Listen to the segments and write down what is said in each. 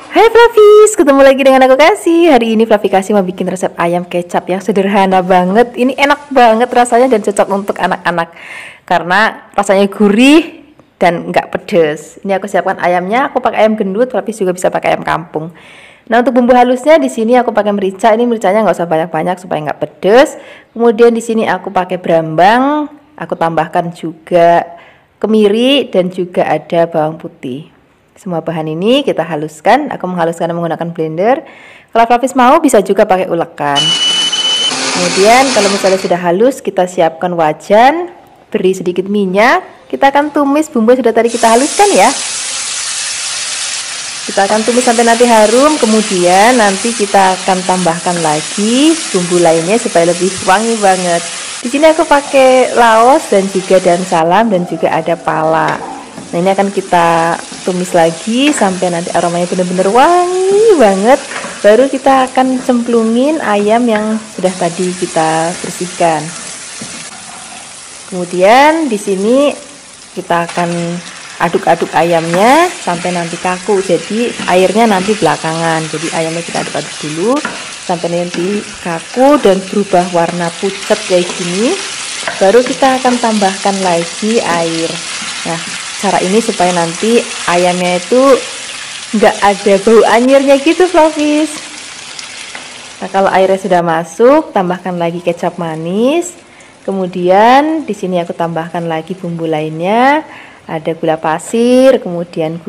Hai Flavis, ketemu lagi dengan aku Kasih. Hari ini Flavi Kasih mau bikin resep ayam kecap yang sederhana banget. Ini enak banget rasanya dan cocok untuk anak-anak karena rasanya gurih dan nggak pedes. Ini aku siapkan ayamnya, aku pakai ayam gendut, Flavis juga bisa pakai ayam kampung. Nah, untuk bumbu halusnya di sini aku pakai merica. Ini mericanya nggak usah banyak-banyak supaya nggak pedes. Kemudian di sini aku pakai brambang, aku tambahkan juga kemiri dan juga ada bawang putih. Semua bahan ini kita haluskan. Aku menghaluskan menggunakan blender. Kalau Flavis mau bisa juga pakai ulekan. Kemudian kalau misalnya sudah halus, kita siapkan wajan, beri sedikit minyak. Kita akan tumis bumbu yang sudah tadi kita haluskan ya. Kita akan tumis sampai nanti harum. Kemudian nanti kita akan tambahkan lagi bumbu lainnya supaya lebih wangi banget. Di sini aku pakai laos dan juga daun salam dan juga ada pala. Nah, ini akan kita tumis lagi sampai nanti aromanya benar-benar wangi banget. Baru kita akan cemplungin ayam yang sudah tadi kita bersihkan. Kemudian di sini kita akan aduk-aduk ayamnya sampai nanti kaku. Jadi airnya nanti belakangan. Jadi ayamnya kita aduk-aduk dulu sampai nanti kaku dan berubah warna pucat kayak gini. Baru kita akan tambahkan lagi air. Nah, cara ini supaya nanti ayamnya itu nggak ada bau anyirnya gitu, Flavis. Nah, kalau airnya sudah masuk, tambahkan lagi kecap manis. Kemudian di sini aku tambahkan lagi bumbu lainnya. Ada gula pasir, kemudian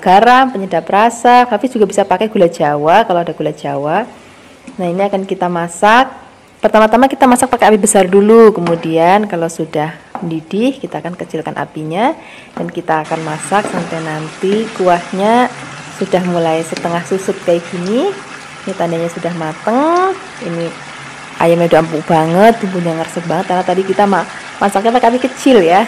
garam, penyedap rasa. Flavis juga bisa pakai gula Jawa kalau ada gula Jawa. Nah, ini akan kita masak. Pertama-tama kita masak pakai api besar dulu. Kemudian kalau sudah mendidih, kita akan kecilkan apinya dan kita akan masak sampai nanti kuahnya sudah mulai setengah susut kayak gini. Ini tandanya sudah mateng. Ini ayamnya udah empuk banget, bumbunya ngeresep banget karena tadi kita masaknya pakai api kecil ya.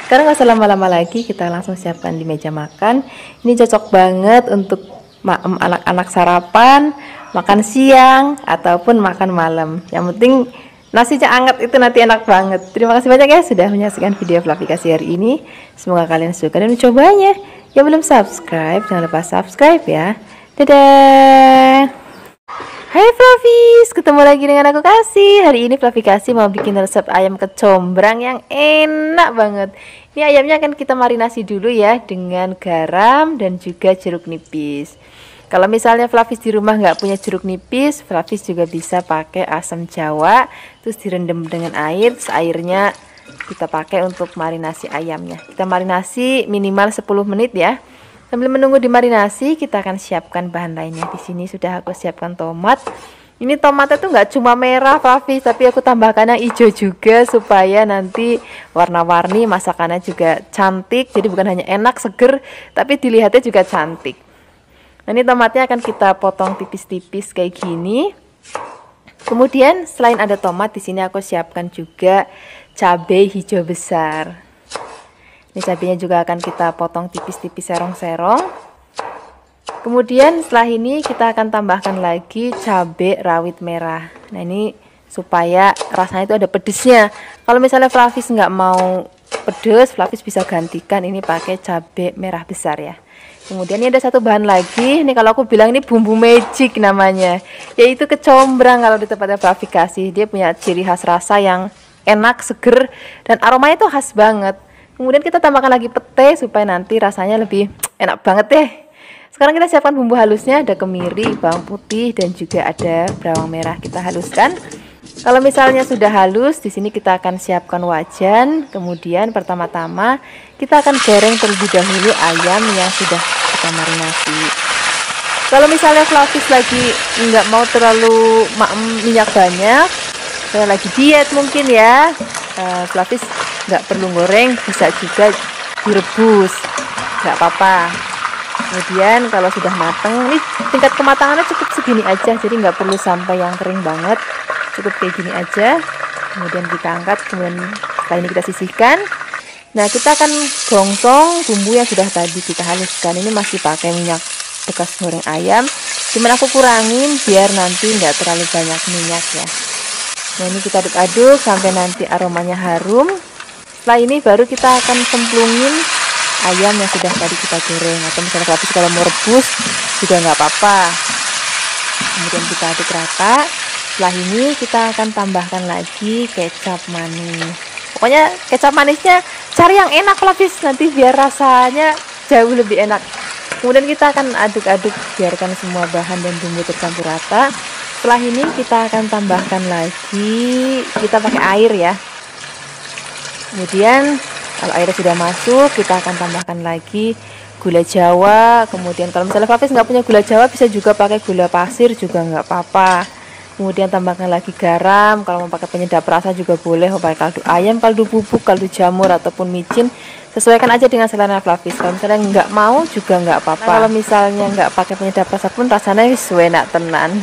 Sekarang nggak usah lama-lama lagi, kita langsung siapkan di meja makan. Ini cocok banget untuk anak-anak sarapan, makan siang ataupun makan malam. Yang penting nasinya hangat itu nanti enak banget. Terima kasih banyak ya sudah menyaksikan video Flavi Kasih hari ini. Semoga kalian suka dan mencobanya. Yang belum subscribe, jangan lupa subscribe ya. Dadah. Hai Flavis, ketemu lagi dengan aku Kasih. Hari ini Flavi Kasih mau bikin resep ayam kecombrang yang enak banget. Ini ayamnya akan kita marinasi dulu ya dengan garam dan juga jeruk nipis. Kalau misalnya Flavis di rumah nggak punya jeruk nipis, Flavis juga bisa pakai asam jawa, terus direndam dengan air, terus airnya kita pakai untuk marinasi ayamnya. Kita marinasi minimal 10 menit ya. Sambil menunggu dimarinasi, kita akan siapkan bahan lainnya. Di sini sudah aku siapkan tomat. Ini tomatnya tuh nggak cuma merah, Flavis, tapi aku tambahkan yang hijau juga supaya nanti warna-warni masakannya juga cantik. Jadi bukan hanya enak, seger, tapi dilihatnya juga cantik. Nah, ini tomatnya akan kita potong tipis-tipis kayak gini. Kemudian selain ada tomat, di sini aku siapkan juga cabai hijau besar. Ini cabainya juga akan kita potong tipis-tipis serong-serong. Kemudian setelah ini kita akan tambahkan lagi cabai rawit merah. Nah, ini supaya rasanya itu ada pedesnya. Kalau misalnya Flavis nggak mau pedes, Flavis bisa gantikan ini pakai cabai merah besar ya. Kemudian ini ada satu bahan lagi. Ini kalau aku bilang ini bumbu magic namanya, yaitu kecombrang kalau di tempatnya Flavi Kasih. Dia punya ciri khas rasa yang enak, seger, dan aromanya itu khas banget. Kemudian kita tambahkan lagi pete supaya nanti rasanya lebih enak banget deh. Sekarang kita siapkan bumbu halusnya, ada kemiri, bawang putih, dan juga ada bawang merah. Kita haluskan. Kalau misalnya sudah halus, di sini kita akan siapkan wajan. Kemudian pertama-tama kita akan goreng terlebih dahulu ayam yang sudah kita marinasi. Kalau misalnya Flavis lagi nggak mau terlalu minyak banyak, saya lagi diet mungkin ya, Flavis nggak perlu goreng, bisa juga direbus, nggak apa-apa. Kemudian kalau sudah matang, ini tingkat kematangannya cukup segini aja, jadi nggak perlu sampai yang kering banget, cukup kayak gini aja. Kemudian kita angkat, kemudian setelah ini kita sisihkan. Nah, kita akan gongsong bumbu yang sudah tadi kita haluskan. Ini masih pakai minyak bekas goreng ayam, cuman aku kurangin biar nanti nggak terlalu banyak minyak ya. Nah, ini kita aduk-aduk sampai nanti aromanya harum. Setelah ini baru kita akan cemplungin ayam yang sudah tadi kita goreng. Atau misalnya Flavis kalau mau rebus juga nggak apa-apa. Kemudian kita aduk rata. Setelah ini kita akan tambahkan lagi kecap manis. Pokoknya kecap manisnya cari yang enak Flavis, nanti biar rasanya jauh lebih enak. Kemudian kita akan aduk-aduk, biarkan semua bahan dan bumbu tercampur rata. Setelah ini kita akan tambahkan lagi, kita pakai air ya. Kemudian kalau airnya sudah masuk, kita akan tambahkan lagi gula jawa. Kemudian kalau misalnya Flavis nggak punya gula jawa, bisa juga pakai gula pasir juga nggak apa-apa. Kemudian tambahkan lagi garam. Kalau mau pakai penyedap rasa juga boleh, mau pakai kaldu ayam, kaldu bubuk, kaldu jamur ataupun micin, sesuaikan aja dengan selera Flavis. Kalau misalnya nggak mau juga nggak apa-apa. Kalau misalnya nggak pakai penyedap rasa pun rasanya enak tenan.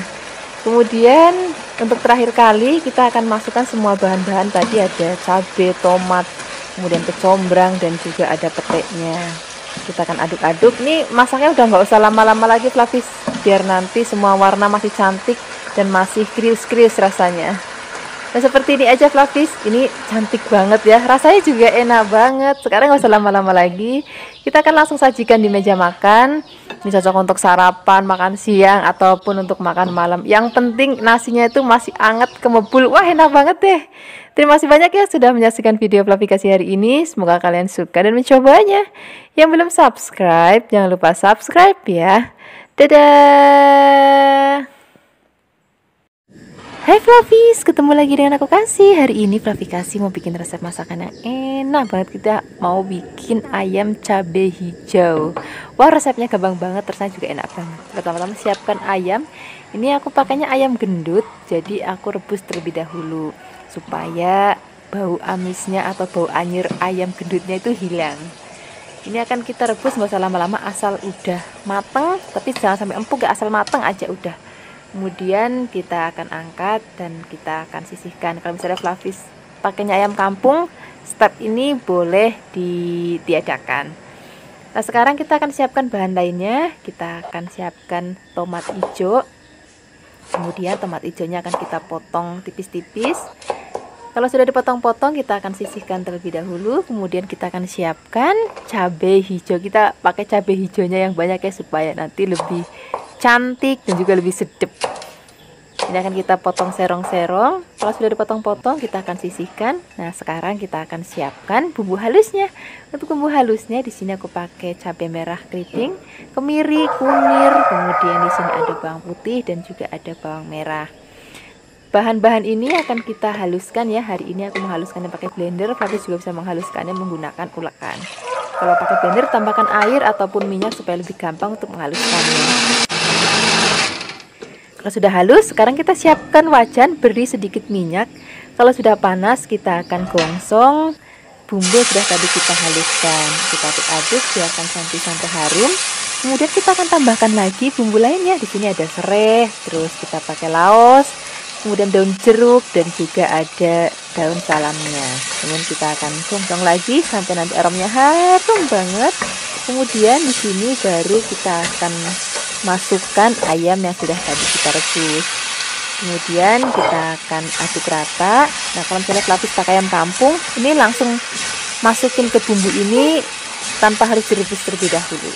Kemudian untuk terakhir kali kita akan masukkan semua bahan-bahan tadi, ada cabai, tomat, kemudian kecombrang dan juga ada peteknya. Kita akan aduk-aduk. Nih masaknya udah nggak usah lama-lama lagi Flavis, biar nanti semua warna masih cantik dan masih krius-krius rasanya. Nah seperti ini aja Flavis, ini cantik banget ya, rasanya juga enak banget. Sekarang nggak usah lama-lama lagi, kita akan langsung sajikan di meja makan. Ini cocok untuk sarapan, makan siang, ataupun untuk makan malam. Yang penting nasinya itu masih anget, kemebul. Wah enak banget deh. Terima kasih banyak ya sudah menyaksikan video Flavikasi hari ini. Semoga kalian suka dan mencobanya. Yang belum subscribe, jangan lupa subscribe ya. Dadah. Hai Flavis, ketemu lagi dengan aku Kasih. Hari ini Flavikasi mau bikin resep masakan yang enak banget. Kita mau bikin ayam cabai hijau. Wah resepnya gampang banget, rasanya juga enak banget. Pertama-tama siapkan ayam. Ini aku pakainya ayam gendut, jadi aku rebus terlebih dahulu supaya bau amisnya atau bau anyir ayam gendutnya itu hilang. Ini akan kita rebus nggak usah lama-lama, asal udah mateng, tapi jangan sampai empuk ya, asal mateng aja udah. Kemudian kita akan angkat dan kita akan sisihkan. Kalau misalnya Flavis pakainya ayam kampung, step ini boleh ditiadakan. Nah sekarang kita akan siapkan bahan lainnya. Kita akan siapkan tomat hijau. Kemudian tomat hijaunya akan kita potong tipis-tipis. Kalau sudah dipotong-potong, kita akan sisihkan terlebih dahulu. Kemudian kita akan siapkan cabai hijau. Kita pakai cabai hijaunya yang banyak ya, supaya nanti lebih cantik dan juga lebih sedap. Ini akan kita potong serong-serong. Kalau sudah dipotong-potong, kita akan sisihkan. Nah, sekarang kita akan siapkan bumbu halusnya. Untuk bumbu halusnya di sini aku pakai cabai merah keriting, kemiri, kunir, kemudian di sini ada bawang putih dan juga ada bawang merah. Bahan-bahan ini akan kita haluskan ya. Hari ini aku menghaluskannya pakai blender. Flavis juga bisa menghaluskannya menggunakan ulekan. Kalau pakai blender, tambahkan air ataupun minyak supaya lebih gampang untuk menghaluskannya. Kalau sudah halus, sekarang kita siapkan wajan, beri sedikit minyak. Kalau sudah panas, kita akan gongsong bumbu yang sudah tadi kita haluskan. Kita aduk-aduk, biarkan sampai harum. Kemudian kita akan tambahkan lagi bumbu lainnya. Di sini ada serai, terus kita pakai laos, kemudian daun jeruk dan juga ada daun salamnya. Kemudian kita akan gongsong lagi sampai nanti aromanya harum banget. Kemudian di sini baru kita akan masukkan ayam yang sudah tadi kita rebus. Kemudian kita akan aduk rata. Nah kalau misalnya Flavis pakai ayam kampung, ini langsung masukin ke bumbu ini tanpa harus direbus terlebih dahulu.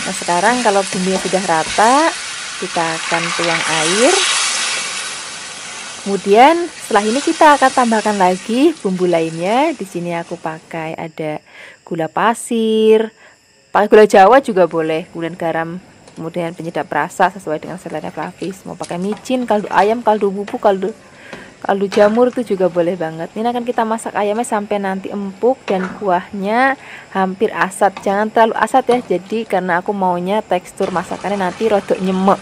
Nah sekarang kalau bumbunya sudah rata, kita akan tuang air. Kemudian setelah ini kita akan tambahkan lagi bumbu lainnya. Di sini aku pakai ada gula pasir, pakai gula jawa juga boleh, kemudian garam, kemudian penyedap rasa sesuai dengan selera Flavis. Mau pakai micin, kaldu ayam, kaldu bubuk, kaldu jamur itu juga boleh banget. Ini akan kita masak ayamnya sampai nanti empuk dan kuahnya hampir asat. Jangan terlalu asat ya, jadi karena aku maunya tekstur masakannya nanti rodok nyemek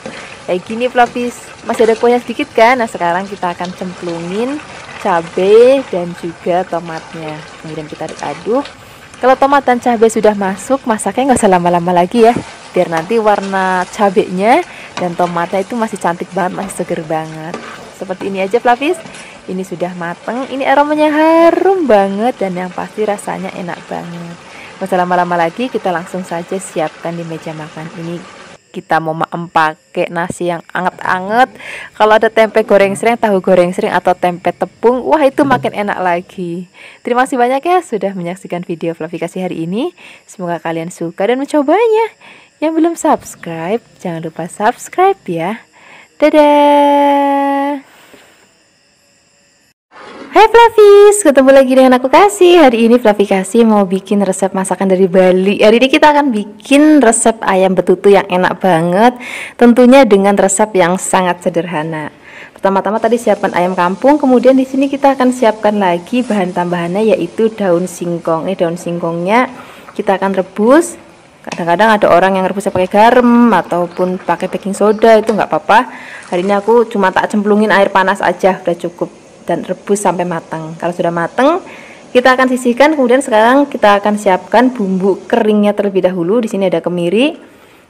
kayak gini Flavis. Masih ada kuahnya sedikit kan. Nah sekarang kita akan cemplungin cabai dan juga tomatnya. Kemudian kita aduk-aduk. Kalau tomat dan cabai sudah masuk, masaknya nggak usah lama-lama lagi ya, biar nanti warna cabainya dan tomatnya itu masih cantik banget, masih seger banget. Seperti ini aja Flavis. Ini sudah mateng, ini aromanya harum banget dan yang pasti rasanya enak banget. Nggak usah lama-lama lagi, kita langsung saja siapkan di meja makan. Ini kita mau pakai nasi yang anget-anget. Kalau ada tempe goreng sering, tahu goreng sering, atau tempe tepung, wah itu makin enak lagi. Terima kasih banyak ya sudah menyaksikan video Flavikasi hari ini. Semoga kalian suka dan mencobanya. Yang belum subscribe, jangan lupa subscribe ya. Dadah. Hai Flavis, ketemu lagi dengan aku Kasih. Hari ini Flavi Kasih mau bikin resep masakan dari Bali. Hari ini kita akan bikin resep ayam betutu yang enak banget. Tentunya dengan resep yang sangat sederhana. Pertama-tama tadi siapkan ayam kampung, kemudian di sini kita akan siapkan lagi bahan tambahannya yaitu daun singkong. Ini daun singkongnya kita akan rebus. Kadang-kadang ada orang yang rebusnya pakai garam ataupun pakai baking soda, itu nggak apa-apa. Hari ini aku cuma tak cemplungin air panas aja, udah cukup. Dan rebus sampai matang. Kalau sudah matang, kita akan sisihkan. Kemudian sekarang kita akan siapkan bumbu keringnya terlebih dahulu. Di sini ada kemiri,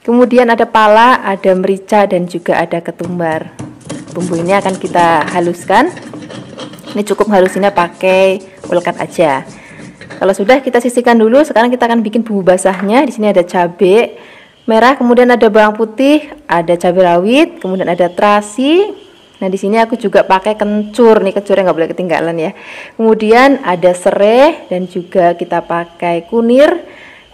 kemudian ada pala, ada merica, dan juga ada ketumbar. Bumbu ini akan kita haluskan. Ini cukup halusinnya pakai uleket aja. Kalau sudah, kita sisihkan dulu. Sekarang kita akan bikin bumbu basahnya. Di sini ada cabai merah, kemudian ada bawang putih, ada cabai rawit, kemudian ada terasi. Nah, di sini aku juga pakai kencur. Nih, kencurnya nggak boleh ketinggalan ya. Kemudian ada serai dan juga kita pakai kunir.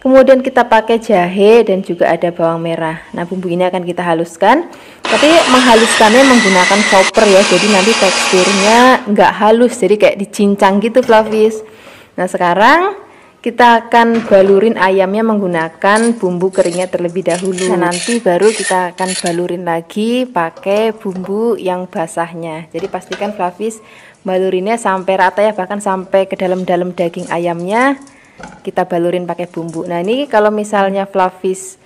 Kemudian kita pakai jahe dan juga ada bawang merah. Nah, bumbu ini akan kita haluskan. Tapi menghaluskannya menggunakan chopper ya. Jadi nanti teksturnya nggak halus, jadi kayak dicincang gitu, Flavis. Nah, sekarang kita akan balurin ayamnya menggunakan bumbu keringnya terlebih dahulu. Nah, nanti baru kita akan balurin lagi pakai bumbu yang basahnya. Jadi pastikan Flavis balurinnya sampai rata ya, bahkan sampai ke dalam-dalam daging ayamnya kita balurin pakai bumbu. Nah, ini kalau misalnya Flavis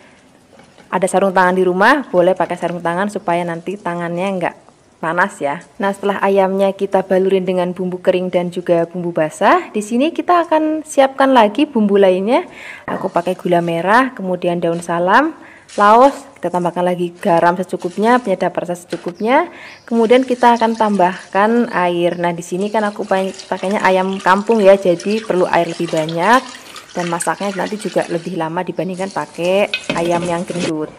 ada sarung tangan di rumah, boleh pakai sarung tangan supaya nanti tangannya enggak panas ya. Nah, setelah ayamnya kita balurin dengan bumbu kering dan juga bumbu basah, di sini kita akan siapkan lagi bumbu lainnya. Aku pakai gula merah, kemudian daun salam, laos, kita tambahkan lagi garam secukupnya, penyedap rasa secukupnya. Kemudian kita akan tambahkan air. Nah, di sini kan aku pakainya ayam kampung ya, jadi perlu air lebih banyak dan masaknya nanti juga lebih lama dibandingkan pakai ayam yang gendut.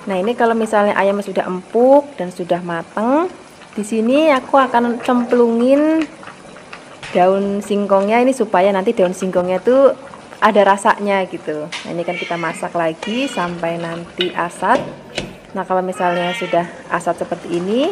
Nah, ini kalau misalnya ayamnya sudah empuk dan sudah mateng, di sini aku akan cemplungin daun singkongnya ini supaya nanti daun singkongnya tuh ada rasanya gitu. Nah, ini kan kita masak lagi sampai nanti asat. Nah, kalau misalnya sudah asat seperti ini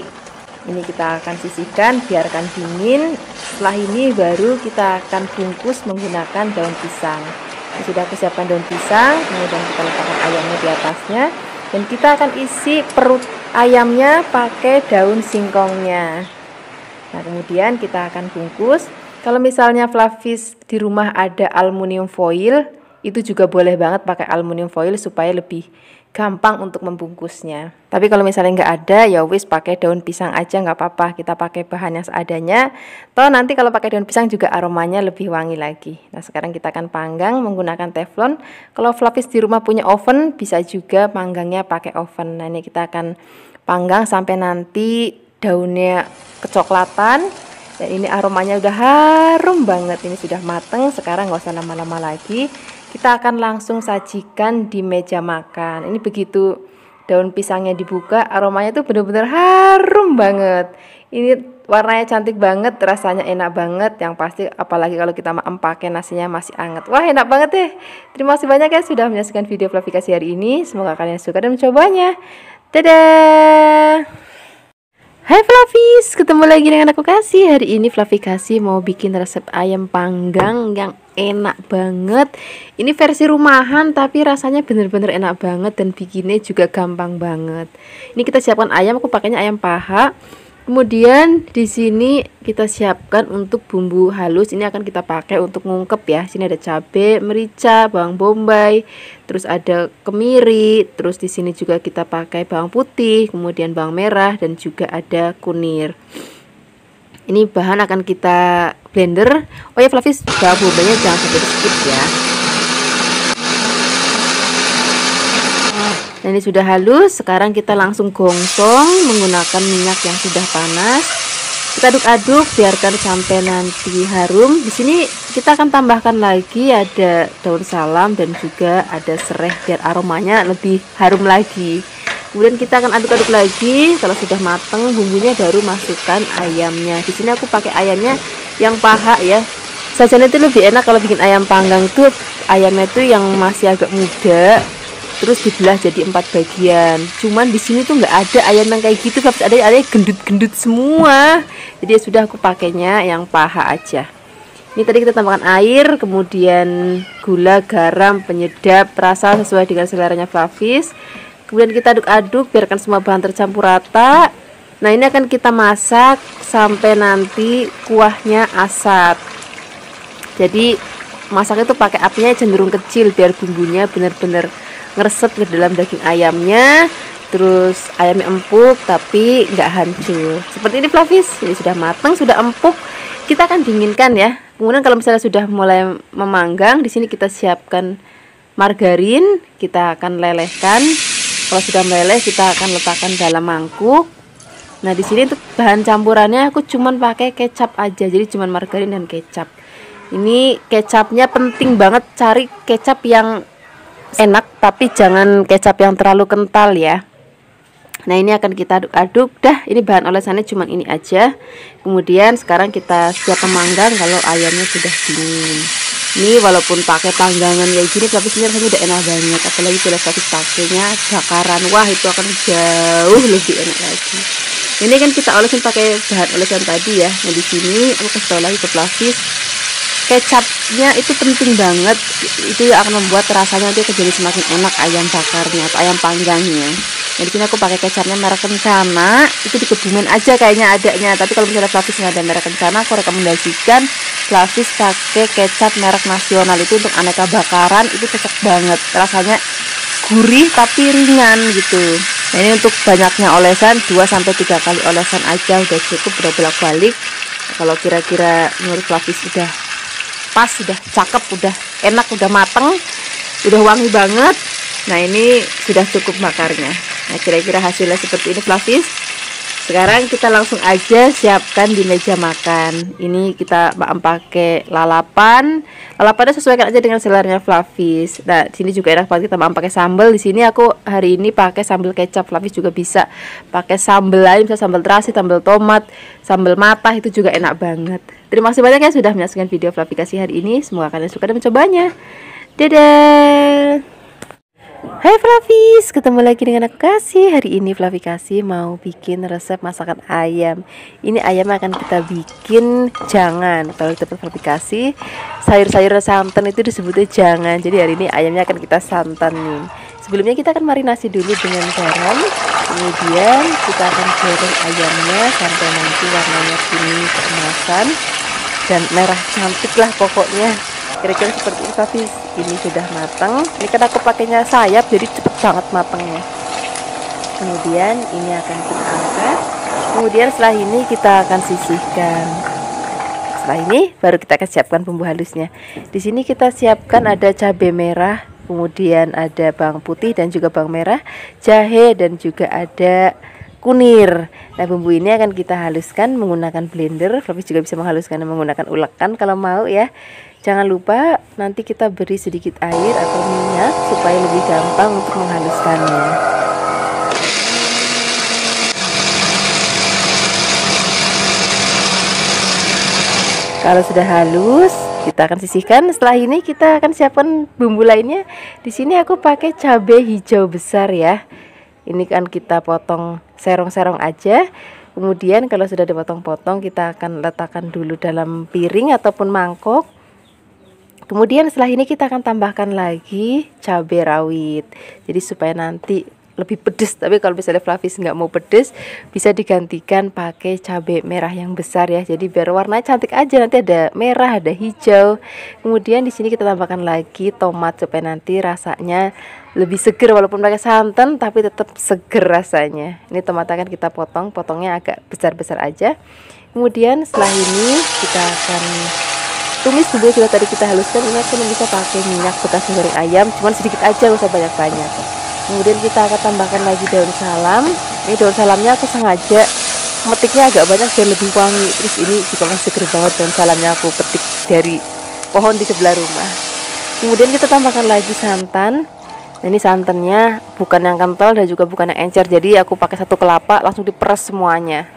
kita akan sisihkan, biarkan dingin. Setelah ini baru kita akan bungkus menggunakan daun pisang. Nah, sudah aku siapkan daun pisang, kemudian kita letakkan ayamnya di atasnya. Dan kita akan isi perut ayamnya pakai daun singkongnya. Nah, kemudian kita akan bungkus. Kalau misalnya Flavis di rumah ada aluminium foil, itu juga boleh banget pakai aluminium foil supaya lebih gampang untuk membungkusnya. Tapi kalau misalnya nggak ada, ya wis pakai daun pisang aja nggak apa-apa. Kita pakai bahan yang seadanya. Toh nanti kalau pakai daun pisang juga aromanya lebih wangi lagi. Nah, sekarang kita akan panggang menggunakan teflon. Kalau Flavis di rumah punya oven, bisa juga panggangnya pakai oven. Nah, ini kita akan panggang sampai nanti daunnya kecoklatan. Dan ini aromanya udah harum banget. Ini sudah mateng. Sekarang nggak usah lama-lama lagi. Kita akan langsung sajikan di meja makan. Ini begitu daun pisangnya dibuka, aromanya tuh bener-bener harum banget. Ini warnanya cantik banget, rasanya enak banget. Yang pasti apalagi kalau kita pakai nasinya masih hangat. Wah, enak banget deh. Terima kasih banyak ya sudah menyaksikan video Flavi Kasih hari ini. Semoga kalian suka dan mencobanya. Dadah. Hai Flavis, ketemu lagi dengan aku Kasih. Hari ini Flavi Kasih mau bikin resep ayam panggang yang enak banget. Ini versi rumahan tapi rasanya bener-bener enak banget dan bikinnya juga gampang banget. Ini kita siapkan ayam, aku pakainya ayam paha. Kemudian di sini kita siapkan untuk bumbu halus. Ini akan kita pakai untuk ngungkep ya. Sini ada cabai, merica, bawang bombay, terus ada kemiri, terus di sini juga kita pakai bawang putih, kemudian bawang merah dan juga ada kunir. Ini bahan akan kita blender. Oh ya Flavis, bawang bombaynya jangan sampai di skip ya. Nah, ini sudah halus. Sekarang kita langsung gongsong menggunakan minyak yang sudah panas. Kita aduk-aduk, biarkan sampai nanti harum. Di sini kita akan tambahkan lagi ada daun salam dan juga ada serai biar aromanya lebih harum lagi. Kemudian kita akan aduk-aduk lagi. Kalau sudah mateng bumbunya baru masukkan ayamnya. Di sini aku pakai ayamnya yang paha ya. Sajiannya itu lebih enak kalau bikin ayam panggang tuh ayamnya tuh yang masih agak muda. terus dibelah jadi 4 bagian. Cuman di sini tuh nggak ada ayam yang kayak gitu, ada gendut-gendut semua. Jadi ya sudah, aku pakainya yang paha aja. Ini tadi kita tambahkan air, kemudian gula, garam, penyedap rasa sesuai dengan seleranya Flavis. Kemudian kita aduk-aduk, biarkan semua bahan tercampur rata. Nah, ini akan kita masak sampai nanti kuahnya asat. Jadi masak itu pakai apinya cenderung kecil biar bumbunya benar-benar ngeresep ke dalam daging ayamnya. Terus ayamnya empuk tapi nggak hancur. Seperti ini Flavis, ini sudah matang, sudah empuk. Kita akan dinginkan ya. Kemudian kalau misalnya sudah mulai memanggang, di sini kita siapkan margarin, kita akan lelehkan. Kalau sudah meleleh, kita akan letakkan dalam mangkuk. Nah, di sini untuk bahan campurannya aku cuman pakai kecap aja, jadi cuman margarin dan kecap. Ini kecapnya penting banget, cari kecap yang enak tapi jangan kecap yang terlalu kental ya. Nah, ini akan kita aduk-aduk. Dah, ini bahan olesannya cuman ini aja. Kemudian sekarang kita siap memanggang kalau ayamnya sudah dingin. Ini walaupun pakai panggangan kayak gini, tapi sebenarnya rasanya udah enak banget. Apalagi kalau Flavis pakainya bakaran, wah itu akan jauh lebih enak lagi. Ini kan kita olesin pakai bahan olesan tadi ya. Nah, di sini aku kasih tahu lagi ke Flavis, kecapnya itu penting banget. Itu yang akan membuat rasanya nanti jadi semakin enak ayam bakarnya atau ayam panggangnya. Nah, di sini aku pakai kecapnya merek Kencana, itu di Kebumen aja kayaknya adanya. Tapi kalau misalnya Flavis nggak ada merek Kencana, aku rekomendasikan Flavis pakai kecap merek nasional. Itu untuk aneka bakaran itu cocok banget. Rasanya gurih tapi ringan gitu. Nah, ini untuk banyaknya olesan 2-3 kali olesan aja udah cukup, udah bolak-balik. Kalau kira-kira menurut Flavis udah pas, udah cakep, udah enak, udah mateng, udah wangi banget. Nah, ini sudah cukup bakarnya. Nah, kira-kira hasilnya seperti ini Flavis. Sekarang kita langsung aja siapkan di meja makan. Ini kita pakai lalapan. Lalapannya sesuaikan aja dengan selernya Flavis. Nah, di sini juga enak banget kita pakai sambal. Di sini aku hari ini pakai sambal kecap. Flavis juga bisa pakai sambal lain, bisa sambal terasi, sambal tomat, sambal matah, itu juga enak banget. Terima kasih banyak ya sudah menyaksikan video Flavis hari ini. Semoga kalian suka dan mencobanya. Dadah. Hai Flavis, ketemu lagi dengan aku Kasih. Hari ini Flavis mau bikin resep masakan ayam. Ini ayam akan kita bikin jangan. Kalau di tempat Flavis sayur-sayur santan itu disebutnya jangan. Jadi hari ini ayamnya akan kita santanin. Sebelumnya kita akan marinasi dulu dengan garam. Kemudian kita akan goreng ayamnya sampai nanti warnanya kuning keemasan dan merah cantik lah pokoknya. Kira-kira seperti ini Flavis. Ini sudah matang. Ini kan aku pakainya sayap jadi cepet banget matangnya. Kemudian ini akan kita angkat. Kemudian setelah ini kita akan sisihkan. Setelah ini baru kita akan siapkan bumbu halusnya. Di sini kita siapkan ada cabai merah, kemudian ada bawang putih dan juga bawang merah, jahe dan juga ada kunir. Nah, bumbu ini akan kita haluskan menggunakan blender. Flavis juga bisa menghaluskan menggunakan ulekan kalau mau ya. Jangan lupa nanti kita beri sedikit air atau minyak supaya lebih gampang untuk menghaluskannya. Kalau sudah halus, kita akan sisihkan. Setelah ini kita akan siapkan bumbu lainnya. Di sini aku pakai cabai hijau besar ya. Ini kan kita potong serong-serong aja. Kemudian kalau sudah dipotong-potong, kita akan letakkan dulu dalam piring ataupun mangkok. Kemudian setelah ini kita akan tambahkan lagi cabai rawit. Jadi supaya nanti lebih pedes. Tapi kalau misalnya Flavis nggak mau pedes, bisa digantikan pakai cabai merah yang besar ya. Jadi biar warnanya cantik aja. Nanti ada merah, ada hijau. Kemudian di sini kita tambahkan lagi tomat supaya nanti rasanya lebih seger, walaupun pakai santan tapi tetap seger rasanya. Ini tomat akan kita potongnya agak besar-besar aja. Kemudian setelah ini kita akan tumis bumbu sudah tadi kita haluskan. Ini aku bisa pakai minyak bekas goreng ayam, cuman sedikit aja, gak usah banyak-banyak. Kemudian kita akan tambahkan lagi daun salam. Ini daun salamnya aku sengaja metiknya agak banyak biar lebih wangi. Terus ini juga masih seger banget, daun salamnya aku petik dari pohon di sebelah rumah. Kemudian kita tambahkan lagi santan. Nah, ini santannya bukan yang kental dan juga bukan yang encer. Jadi aku pakai 1 kelapa langsung diperes semuanya.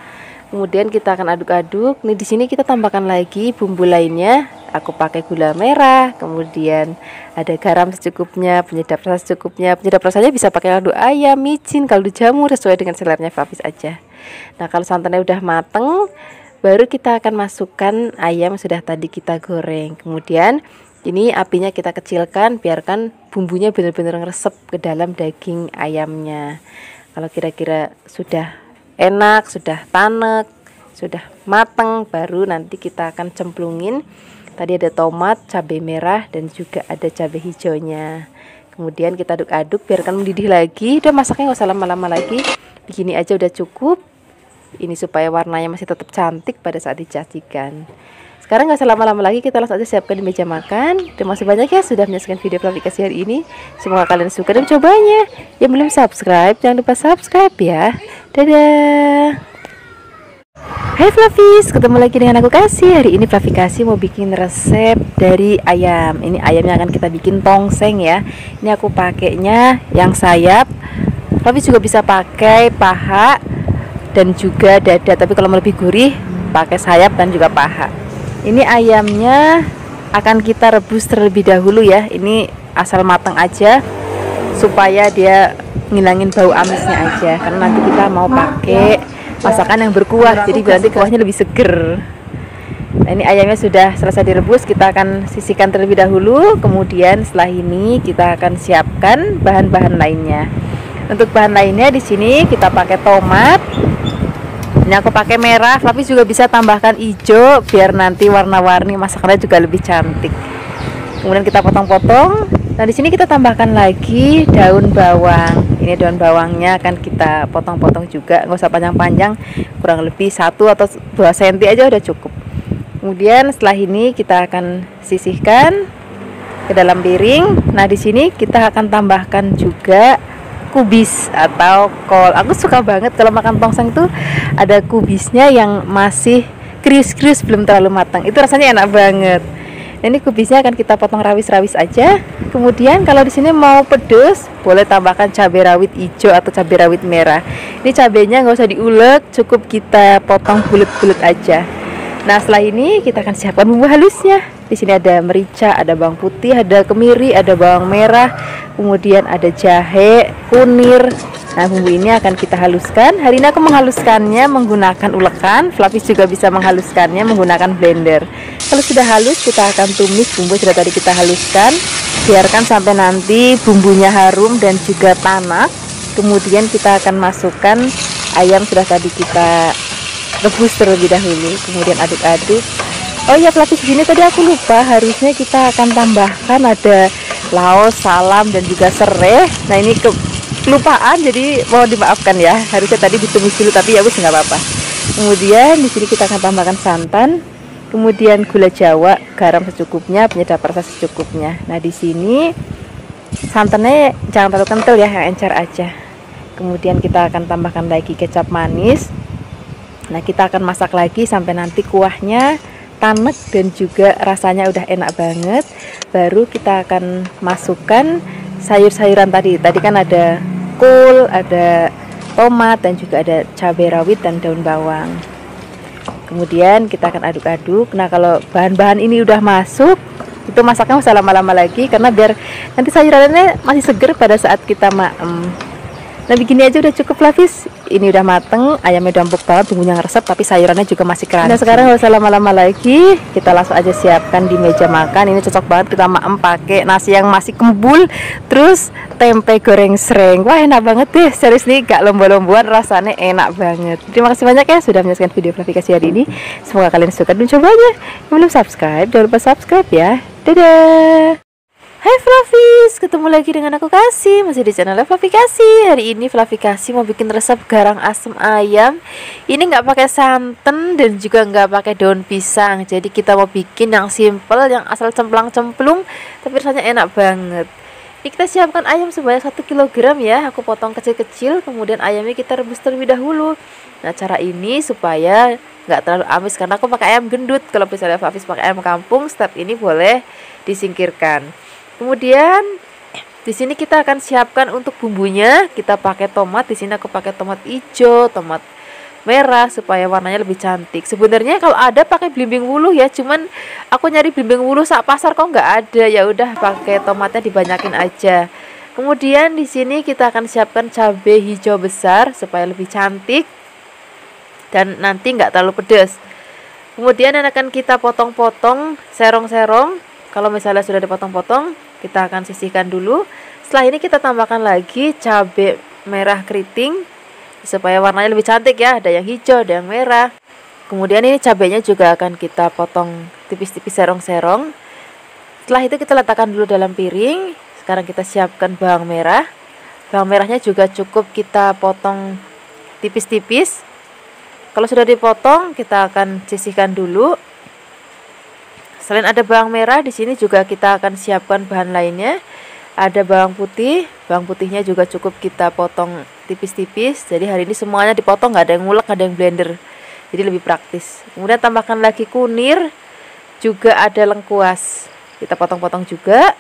Kemudian kita akan aduk-aduk. Nih di sini kita tambahkan lagi bumbu lainnya. Aku pakai gula merah, kemudian ada garam secukupnya, penyedap rasa secukupnya. Penyedap rasanya bisa pakai kaldu ayam, micin, kaldu jamur sesuai dengan seleranya Flavis aja. Nah, kalau santannya udah mateng, baru kita akan masukkan ayam yang sudah tadi kita goreng. Kemudian ini apinya kita kecilkan, biarkan bumbunya benar-benar ngeresep ke dalam daging ayamnya. Kalau kira-kira sudah enak, sudah tanek, sudah mateng, baru nanti kita akan cemplungin. Tadi ada tomat, cabai merah, dan juga ada cabai hijaunya. Kemudian kita aduk-aduk, biarkan mendidih lagi. Udah masaknya nggak usah lama-lama lagi. Begini aja udah cukup. Ini supaya warnanya masih tetap cantik pada saat disajikan. Sekarang nggak usah lama-lama lagi, kita langsung aja siapkan di meja makan. Terima kasih banyak ya sudah menyaksikan video aplikasi hari ini. Semoga kalian suka dan cobanya. Yang belum subscribe, jangan lupa subscribe ya. Dadah. Hai Flavis, ketemu lagi dengan aku Kasih. Hari ini Flavi Kasih mau bikin resep dari ayam. Ini ayamnya akan kita bikin tongseng ya. Ini aku pakainya yang sayap. Flavis juga bisa pakai paha dan juga dada, tapi kalau mau lebih gurih pakai sayap dan juga paha. Ini ayamnya akan kita rebus terlebih dahulu ya. Ini asal matang aja supaya dia ngilangin bau amisnya aja, karena nanti kita mau pakai masakan yang berkuah, jadi nanti kuahnya lebih seger. Nah, ini ayamnya sudah selesai direbus, kita akan sisihkan terlebih dahulu. Kemudian setelah ini kita akan siapkan bahan-bahan lainnya. Untuk bahan lainnya di sini kita pakai tomat. Ini aku pakai merah, tapi juga bisa tambahkan hijau biar nanti warna-warni masakannya juga lebih cantik. Kemudian kita potong-potong. Nah, di sini kita tambahkan lagi daun bawang. Ini daun bawangnya akan kita potong-potong juga, nggak usah panjang-panjang, kurang lebih 1 atau 2 cm aja udah cukup. Kemudian setelah ini kita akan sisihkan ke dalam piring. Nah, di sini kita akan tambahkan juga kubis atau kol. Aku suka banget kalau makan tongseng tuh ada kubisnya yang masih krius-krius, belum terlalu matang. Itu rasanya enak banget. Ini kubisnya akan kita potong rawis-rawis aja. Kemudian kalau di sini mau pedas, boleh tambahkan cabai rawit hijau atau cabai rawit merah. Ini cabainya nggak usah diulek, cukup kita potong bulat-bulat aja. Nah, setelah ini kita akan siapkan bumbu halusnya. Di sini ada merica, ada bawang putih, ada kemiri, ada bawang merah, kemudian ada jahe, kunir. Nah, bumbu ini akan kita haluskan. Hari ini aku menghaluskannya menggunakan ulekan. Flavis juga bisa menghaluskannya menggunakan blender. Kalau sudah halus, kita akan tumis bumbu yang sudah tadi kita haluskan. Biarkan sampai nanti bumbunya harum dan juga tanak. Kemudian kita akan masukkan ayam sudah tadi kita rebus terlebih dahulu. Kemudian aduk-aduk. Oh iya, Flavis, di sini tadi aku lupa, harusnya kita akan tambahkan ada laos, salam, dan juga serai. Nah, ini kelupaan, jadi mohon dimaafkan ya. Harusnya tadi ditumis dulu, tapi ya wis nggak apa-apa. Kemudian di sini kita akan tambahkan santan, kemudian gula Jawa, garam secukupnya, penyedap rasa secukupnya. Nah, di sini santannya jangan terlalu kental ya, yang encer aja. Kemudian kita akan tambahkan lagi kecap manis. Nah, kita akan masak lagi sampai nanti kuahnya tanek dan juga rasanya udah enak banget. Baru kita akan masukkan sayur-sayuran tadi. Tadi kan ada kol, ada tomat, dan juga ada cabai rawit dan daun bawang. Kemudian kita akan aduk-aduk. Nah, kalau bahan-bahan ini udah masuk, itu masaknya usah lama-lama lagi, karena biar nanti sayurannya masih seger pada saat kita maem. Nah, begini aja udah cukup, Flavis. Ini udah mateng, ayamnya udah empuk banget, bumbunya ngeresep, tapi sayurannya juga masih crunchy. Nah, sekarang nggak usah lama-lama lagi, kita langsung aja siapkan di meja makan. Ini cocok banget kita maem pakai nasi yang masih kembul, terus tempe goreng sereng. Wah, enak banget deh, serius nih, gak lomba-lomboan, rasanya enak banget. Terima kasih banyak ya sudah menyaksikan video Flavi hari ini. Semoga kalian suka dan cobanya. Yang belum subscribe, jangan lupa subscribe ya. Dadah. Hai Flavis, ketemu lagi dengan aku Kasih, masih di channel Flavi Kasih. Hari ini Flavi Kasih mau bikin resep garang asem ayam. Ini nggak pakai santan dan juga nggak pakai daun pisang. Jadi kita mau bikin yang simple, yang asal cemplang-cemplung, tapi rasanya enak banget. Ini kita siapkan ayam sebanyak 1 kg ya. Aku potong kecil-kecil, kemudian ayamnya kita rebus terlebih dahulu. Nah, cara ini supaya nggak terlalu amis, karena aku pakai ayam gendut. Kalau misalnya Flavis pakai ayam kampung, step ini boleh disingkirkan. Kemudian di sini kita akan siapkan untuk bumbunya. Kita pakai tomat. Di sini aku pakai tomat hijau, tomat merah supaya warnanya lebih cantik. Sebenarnya kalau ada pakai belimbing wuluh ya, cuman aku nyari belimbing wuluh sak pasar kok nggak ada. Ya udah pakai tomatnya dibanyakin aja. Kemudian di sini kita akan siapkan cabai hijau besar supaya lebih cantik dan nanti nggak terlalu pedas. Kemudian akan kita potong-potong serong-serong. Kalau misalnya sudah dipotong-potong, kita akan sisihkan dulu. Setelah ini kita tambahkan lagi cabai merah keriting supaya warnanya lebih cantik ya. Ada yang hijau, ada yang merah. Kemudian ini cabainya juga akan kita potong tipis-tipis serong-serong. Setelah itu kita letakkan dulu dalam piring. Sekarang kita siapkan bawang merah. Bawang merahnya juga cukup kita potong tipis-tipis. Kalau sudah dipotong, kita akan sisihkan dulu. Selain ada bawang merah, di sini juga kita akan siapkan bahan lainnya. Ada bawang putih. Bawang putihnya juga cukup kita potong tipis-tipis. Jadi hari ini semuanya dipotong, nggak ada yang ngulek, nggak ada yang blender. Jadi lebih praktis. Kemudian tambahkan lagi kunir, juga ada lengkuas. Kita potong-potong juga.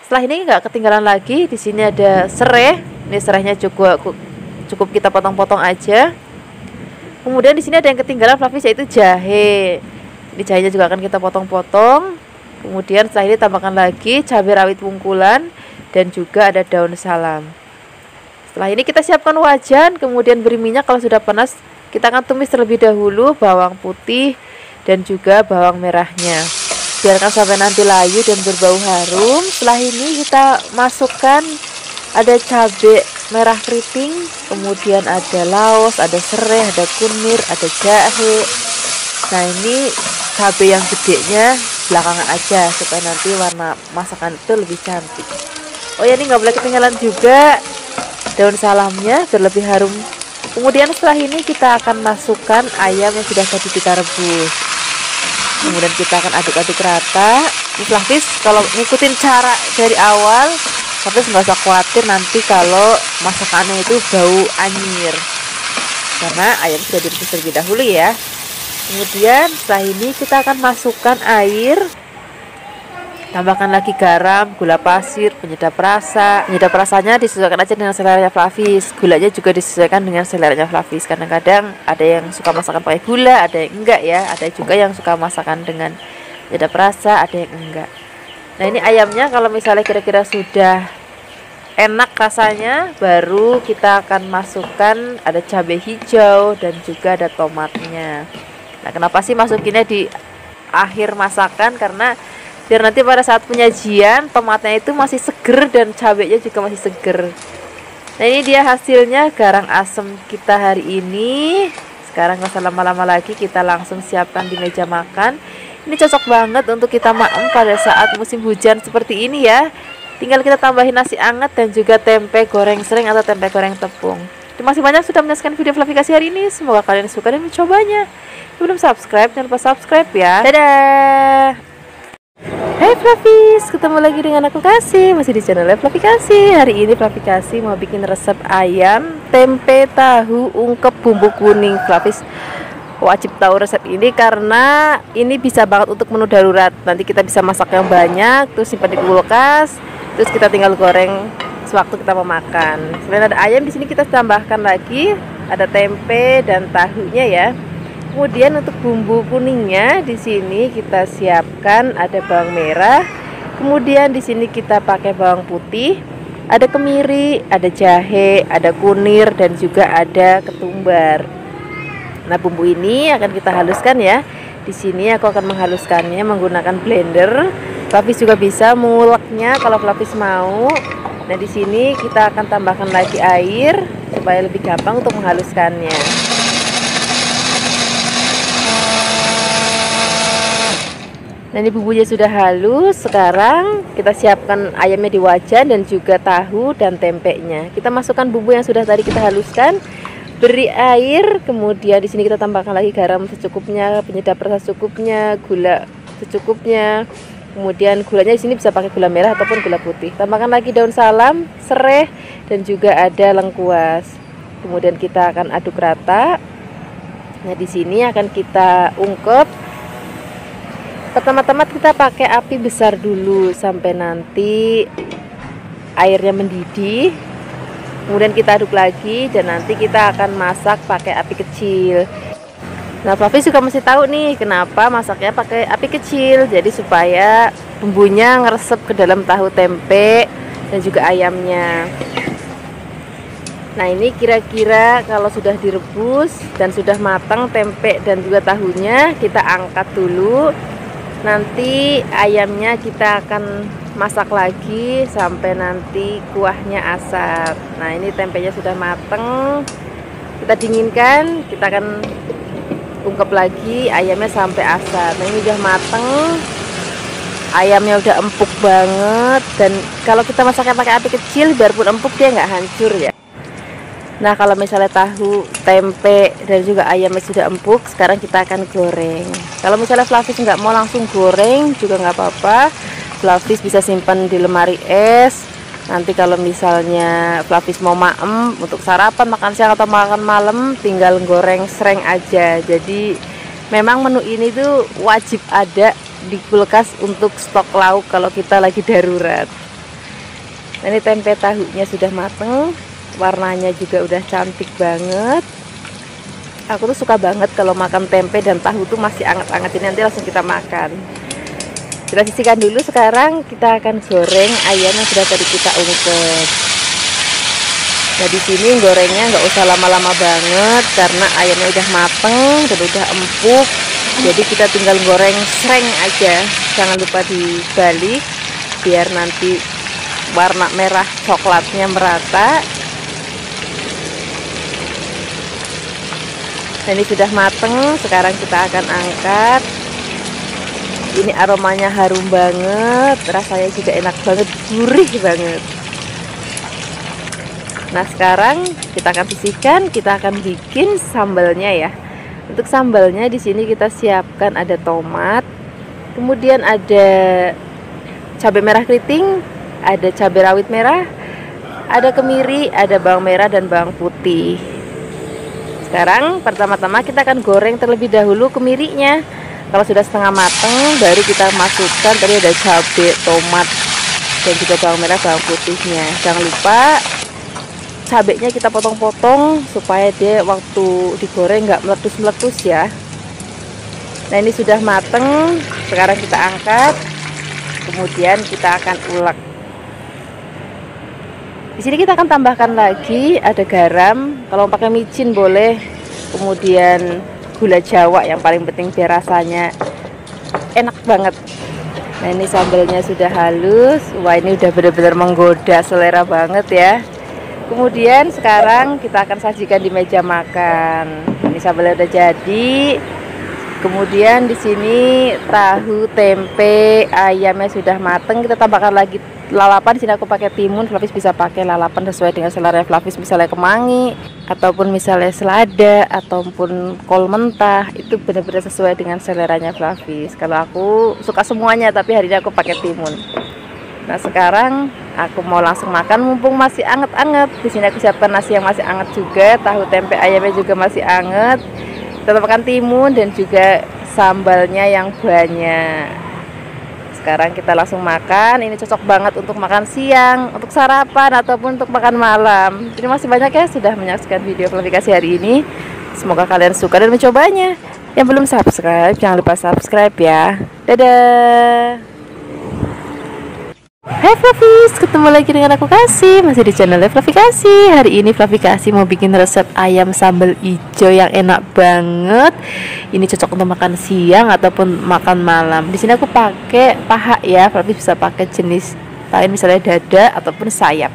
Setelah ini nggak ketinggalan lagi. Di sini ada serai. Ini serainya cukup kita potong-potong aja. Kemudian di sini ada yang ketinggalan Fluffy, yaitu jahe. Ini jahenya juga akan kita potong-potong. Kemudian setelah ini tambahkan lagi cabai rawit pungkulan dan juga ada daun salam. Setelah ini kita siapkan wajan, kemudian beri minyak. Kalau sudah panas, kita akan tumis terlebih dahulu bawang putih dan juga bawang merahnya. Biarkan sampai nanti layu dan berbau harum. Setelah ini kita masukkan ada cabai merah keriting, kemudian ada laos, ada serai, ada kunir, ada jahe. Nah ini cabai yang gedenya belakangan aja supaya nanti warna masakan itu lebih cantik. Oh ya, ini nggak boleh ketinggalan juga daun salamnya biar lebih harum. Kemudian setelah ini kita akan masukkan ayam yang sudah tadi kita rebus. Kemudian kita akan aduk-aduk rata. Ini Fluffy kalau ngikutin cara dari awal, tapi nggak usah khawatir nanti kalau masakannya itu bau anyir, karena ayam sudah direbus terlebih dahulu ya. Kemudian setelah ini kita akan masukkan air, tambahkan lagi garam, gula pasir, penyedap rasa. Penyedap rasanya disesuaikan aja dengan seleranya Fluffy. Gulanya juga disesuaikan dengan seleranya Fluffy. Kadang-kadang ada yang suka masakan pakai gula, ada yang enggak ya. Ada juga yang suka masakan dengan penyedap rasa, ada yang enggak. Nah ini ayamnya kalau misalnya kira-kira sudah enak rasanya, baru kita akan masukkan ada cabai hijau dan juga ada tomatnya. Nah kenapa sih masukinnya di akhir masakan? Karena biar nanti pada saat penyajian tomatnya itu masih seger dan cabainya juga masih seger. Nah ini dia hasilnya garang asem kita hari ini. Sekarang nggak usah lama-lama lagi, kita langsung siapkan di meja makan. Ini cocok banget untuk kita makan pada saat musim hujan seperti ini ya. Tinggal kita tambahin nasi anget dan juga tempe goreng sering atau tempe goreng tepung. Terima kasih banyak sudah menyaksikan video Fluffy hari ini. Semoga kalian suka dan mencobanya. Yang belum subscribe, jangan lupa subscribe ya. Dadah. Hai Fluffy, ketemu lagi dengan aku Kasih, masih di channel Fluffy Kasih. Hari ini Fluffy Kasih mau bikin resep ayam tempe tahu ungkep bumbu kuning. Fluffy wajib tahu resep ini karena ini bisa banget untuk menu darurat. Nanti kita bisa masak yang banyak, terus simpan di kulkas, terus kita tinggal goreng sewaktu kita mau makan. Selain ada ayam, di sini kita tambahkan lagi ada tempe dan tahunya ya. Kemudian untuk bumbu kuningnya di sini kita siapkan ada bawang merah. Kemudian di sini kita pakai bawang putih, ada kemiri, ada jahe, ada kunir dan juga ada ketumbar. Nah, bumbu ini akan kita haluskan ya. Di sini aku akan menghaluskannya menggunakan blender. Fluffy juga bisa menguleknya kalau Fluffy mau. Nah, di sini kita akan tambahkan lagi air supaya lebih gampang untuk menghaluskannya. Nah, ini bumbunya sudah halus. Sekarang kita siapkan ayamnya di wajan dan juga tahu dan tempenya. Kita masukkan bumbu yang sudah tadi kita haluskan. Beri air, kemudian di sini kita tambahkan lagi garam secukupnya, penyedap rasa secukupnya, gula secukupnya. Kemudian gulanya di sini bisa pakai gula merah ataupun gula putih. Tambahkan lagi daun salam, serai dan juga ada lengkuas. Kemudian kita akan aduk rata. Nah, di sini akan kita ungkep. Pertama-tama kita pakai api besar dulu sampai nanti airnya mendidih. Kemudian kita aduk lagi dan nanti kita akan masak pakai api kecil. Nah, Fluffy juga mesti tahu nih kenapa masaknya pakai api kecil. Jadi supaya bumbunya ngeresep ke dalam tahu tempe dan juga ayamnya. Nah, ini kira-kira kalau sudah direbus dan sudah matang tempe dan juga tahunya, kita angkat dulu. Nanti ayamnya kita akan masak lagi sampai nanti kuahnya asap. Nah, ini tempenya sudah mateng, kita dinginkan, kita akan ungkep lagi ayamnya sampai asap. Nah, ini udah mateng, ayamnya udah empuk banget. Dan kalau kita masaknya pakai api kecil, biarpun empuk dia nggak hancur ya. Nah, kalau misalnya tahu, tempe, dan juga ayamnya sudah empuk, sekarang kita akan goreng. Kalau misalnya Fluffy nggak mau langsung goreng juga nggak apa-apa. Fluffy bisa simpan di lemari es. Nanti kalau misalnya Fluffy mau maem untuk sarapan, makan siang atau makan malam, tinggal goreng sereng aja. Jadi memang menu ini tuh wajib ada di kulkas untuk stok lauk kalau kita lagi darurat. Nah, ini tempe tahunya sudah mateng, warnanya juga udah cantik banget. Aku tuh suka banget kalau makan tempe dan tahu tuh masih anget-anget, ini nanti langsung kita makan. Kita sisihkan dulu. Sekarang kita akan goreng ayam yang sudah tadi kita ungkep. Nah, di sini gorengnya nggak usah lama-lama banget karena ayamnya udah mateng dan udah empuk. Jadi kita tinggal goreng sereng aja. Jangan lupa dibalik biar nanti warna merah coklatnya merata. Nah, ini sudah mateng. Sekarang kita akan angkat. Ini aromanya harum banget, rasanya juga enak banget, gurih banget. Nah, sekarang kita akan sisihkan, kita akan bikin sambalnya ya. Untuk sambalnya di sini kita siapkan ada tomat, kemudian ada cabai merah keriting, ada cabai rawit merah, ada kemiri, ada bawang merah dan bawang putih. Sekarang pertama-tama kita akan goreng terlebih dahulu kemirinya. Kalau sudah setengah mateng, baru kita masukkan tadi ada cabai, tomat, dan juga bawang merah, bawang putihnya. Jangan lupa cabainya kita potong-potong supaya dia waktu digoreng nggak meletus-meletus ya. Nah, ini sudah mateng. Sekarang kita angkat, kemudian kita akan ulek. Di sini kita akan tambahkan lagi ada garam. Kalau pakai micin boleh. Kemudian gula Jawa yang paling penting biar rasanya enak banget. Nah, ini sambalnya sudah halus. Wah, ini udah benar-benar menggoda selera banget ya. Kemudian sekarang kita akan sajikan di meja makan. Ini sambalnya udah jadi. Kemudian di sini tahu, tempe, ayamnya sudah mateng. Kita tambahkan lagi lalapan. Di sini aku pakai timun. Fluffy bisa pakai lalapan sesuai dengan selera Fluffy, misalnya kemangi ataupun misalnya selada ataupun kol mentah. Itu benar-benar sesuai dengan seleranya Fluffy. Kalau aku suka semuanya, tapi hari ini aku pakai timun. Nah, sekarang aku mau langsung makan mumpung masih anget-anget. Di sini aku siapkan nasi yang masih anget juga, tahu, tempe, ayamnya juga masih anget. Kita tambahkan timun dan juga sambalnya yang banyak. Sekarang kita langsung makan. Ini cocok banget untuk makan siang, untuk sarapan, ataupun untuk makan malam. Terima kasih banyak ya sudah menyaksikan video klarifikasi hari ini. Semoga kalian suka dan mencobanya. Yang belum subscribe, jangan lupa subscribe ya. Dadah. Hai Fluffies, ketemu lagi dengan aku Kasih, masih di channel Fluffy Kasih. Hari ini Fluffy Kasih mau bikin resep ayam sambal hijau yang enak banget. Ini cocok untuk makan siang ataupun makan malam. Di sini aku pakai paha ya, Fluffy bisa pakai jenis lain misalnya dada ataupun sayap.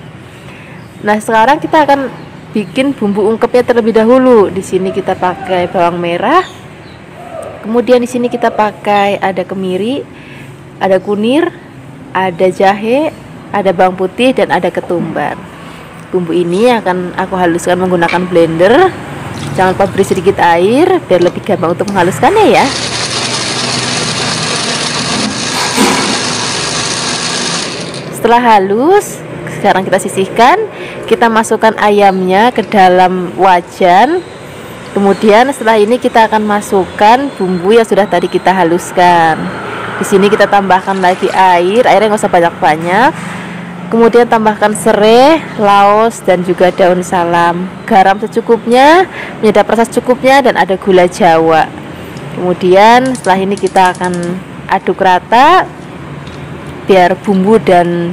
Nah, sekarang kita akan bikin bumbu ungkepnya terlebih dahulu. Di sini kita pakai bawang merah. Kemudian di sini kita pakai ada kemiri, ada kunir, ada jahe, ada bawang putih, dan ada ketumbar. Bumbu ini akan aku haluskan menggunakan blender. Jangan lupa beri sedikit air biar lebih gampang untuk menghaluskannya ya. Setelah halus, sekarang kita sisihkan. Kita masukkan ayamnya ke dalam wajan. Kemudian setelah ini kita akan masukkan bumbu yang sudah tadi kita haluskan. Di sini kita tambahkan lagi air. Airnya nggak usah banyak-banyak. Kemudian tambahkan serai, laos, dan juga daun salam. Garam secukupnya, penyedap rasa secukupnya, dan ada gula jawa. Kemudian setelah ini kita akan aduk rata biar bumbu dan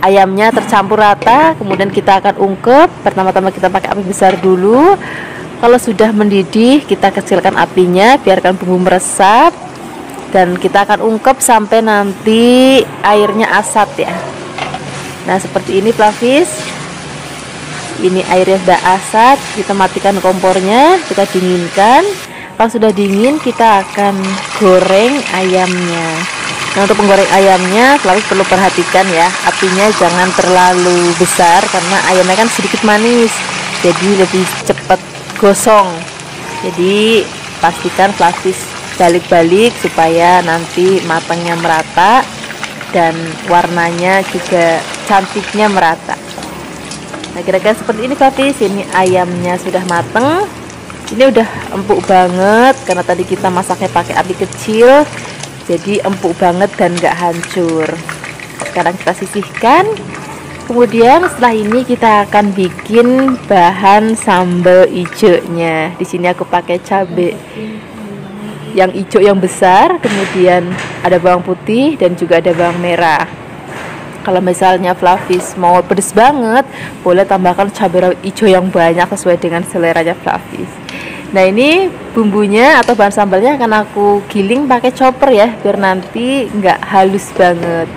ayamnya tercampur rata. Kemudian kita akan ungkep. Pertama-tama kita pakai api besar dulu. Kalau sudah mendidih, kita kecilkan apinya, biarkan bumbu meresap, dan kita akan ungkep sampai nanti airnya asat ya. Nah seperti ini Flavis, ini airnya sudah asat. Kita matikan kompornya, kita dinginkan. Kalau sudah dingin, kita akan goreng ayamnya. Nah untuk menggoreng ayamnya, Flavis perlu perhatikan ya, apinya jangan terlalu besar karena ayamnya kan sedikit manis, jadi lebih cepat gosong. Jadi pastikan Flavis balik-balik supaya nanti matangnya merata dan warnanya juga cantiknya merata. Nah kira-kira seperti ini Flavis. Ini ayamnya sudah mateng. Ini udah empuk banget karena tadi kita masaknya pakai api kecil, jadi empuk banget dan gak hancur. Sekarang kita sisihkan. Kemudian setelah ini kita akan bikin bahan sambal hijaunya. Di sini aku pakai cabai yang hijau yang besar, kemudian ada bawang putih dan juga ada bawang merah. Kalau misalnya Flavis mau pedes banget, boleh tambahkan cabai hijau yang banyak sesuai dengan seleranya Flavis. Nah ini bumbunya atau bahan sambalnya akan aku giling pakai chopper ya, biar nanti nggak halus banget.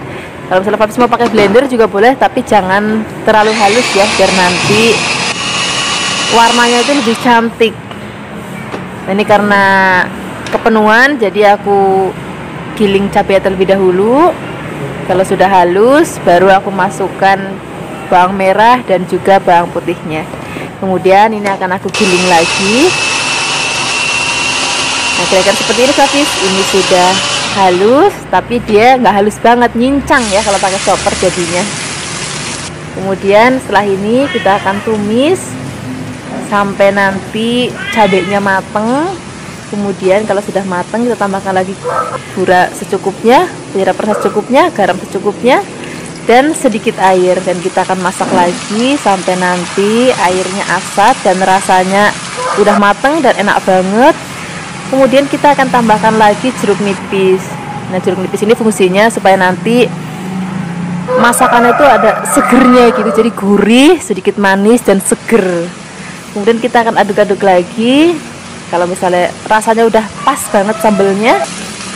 Kalau misalnya Flavis mau pakai blender juga boleh, tapi jangan terlalu halus ya, biar nanti warnanya itu lebih cantik. Nah ini karena kepenuhan, jadi aku giling cabai terlebih dahulu. Kalau sudah halus, baru aku masukkan bawang merah dan juga bawang putihnya. Kemudian ini akan aku giling lagi. Nah kira-kira seperti ini Flavis. Ini sudah halus, tapi dia nggak halus banget, nyincang ya kalau pakai chopper jadinya. Kemudian setelah ini kita akan tumis sampai nanti cabenya mateng. Kemudian kalau sudah matang, kita tambahkan lagi gula secukupnya, penyedap rasa secukupnya, garam secukupnya, dan sedikit air. Dan kita akan masak lagi sampai nanti airnya asat dan rasanya udah matang dan enak banget. Kemudian kita akan tambahkan lagi jeruk nipis. Nah jeruk nipis ini fungsinya supaya nanti masakannya itu ada segernya gitu, jadi gurih, sedikit manis dan seger. Kemudian kita akan aduk-aduk lagi. Kalau misalnya rasanya udah pas banget sambelnya,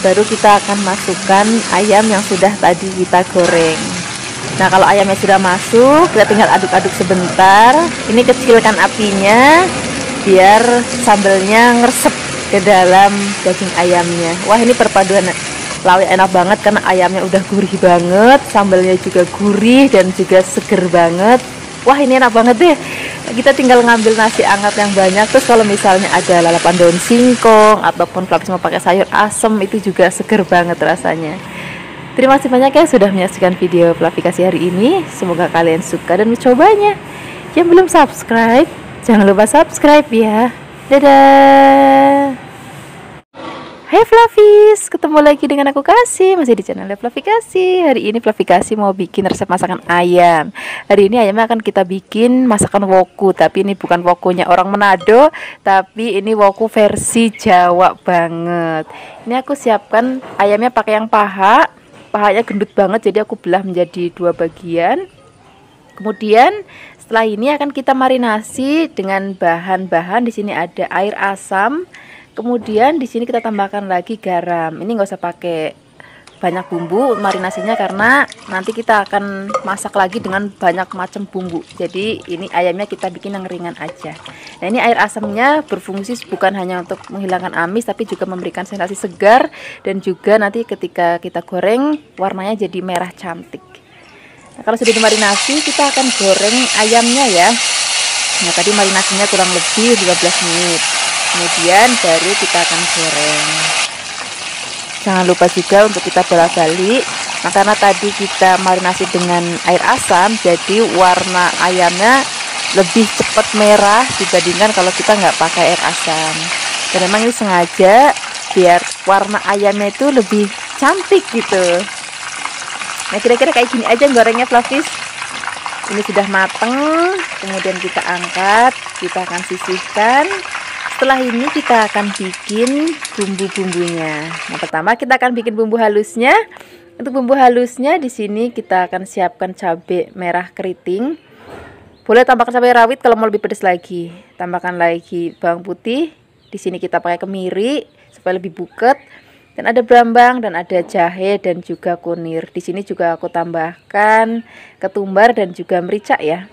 baru kita akan masukkan ayam yang sudah tadi kita goreng. Nah kalau ayamnya sudah masuk, kita tinggal aduk-aduk sebentar. Ini kecilkan apinya biar sambelnya ngeresep ke dalam daging ayamnya. Wah ini perpaduan lauk enak banget karena ayamnya udah gurih banget, sambelnya juga gurih dan juga seger banget. Wah ini enak banget deh. Kita tinggal ngambil nasi hangat yang banyak. Terus kalau misalnya ada lalapan daun singkong ataupun Flavis mau pakai sayur asem, itu juga seger banget rasanya. Terima kasih banyak ya sudah menyaksikan video Flavikasi hari ini. Semoga kalian suka dan mencobanya. Yang belum subscribe, jangan lupa subscribe ya. Dadah. Hai Flavis, ketemu lagi dengan aku Kasih, masih di channel Flavikasi. Hari ini Flavikasi mau bikin resep masakan ayam. Hari ini ayamnya akan kita bikin masakan woku, tapi ini bukan wokunya orang Manado, tapi ini woku versi Jawa banget. Ini aku siapkan ayamnya pakai yang pahanya gendut banget, jadi aku belah menjadi 2 bagian. Kemudian setelah ini akan kita marinasi dengan bahan-bahan. Di sini ada air asam. Kemudian di sini kita tambahkan lagi garam. Ini nggak usah pakai banyak bumbu marinasinya karena nanti kita akan masak lagi dengan banyak macam bumbu. Jadi ini ayamnya kita bikin yang ringan aja. Nah ini air asamnya berfungsi bukan hanya untuk menghilangkan amis, tapi juga memberikan sensasi segar dan juga nanti ketika kita goreng warnanya jadi merah cantik. Nah, kalau sudah dimarinasi kita akan goreng ayamnya ya. Nah tadi marinasinya kurang lebih 15 menit. Kemudian baru kita akan goreng. Jangan lupa juga untuk kita bolak-balik. Nah karena tadi kita marinasi dengan air asam, jadi warna ayamnya lebih cepat merah dibandingkan kalau kita nggak pakai air asam. Dan memang ini sengaja biar warna ayamnya itu lebih cantik gitu. Nah kira-kira kayak gini aja gorengnya Flavis. Ini sudah mateng, kemudian kita angkat, kita akan sisihkan. Setelah ini kita akan bikin bumbu-bumbunya. Nah, pertama kita akan bikin bumbu halusnya. Untuk bumbu halusnya di sini kita akan siapkan cabai merah keriting. Boleh tambahkan cabai rawit kalau mau lebih pedas lagi. Tambahkan lagi bawang putih. Di sini kita pakai kemiri supaya lebih buket. Dan ada brambang dan ada jahe dan juga kunir. Di sini juga aku tambahkan ketumbar dan juga merica ya.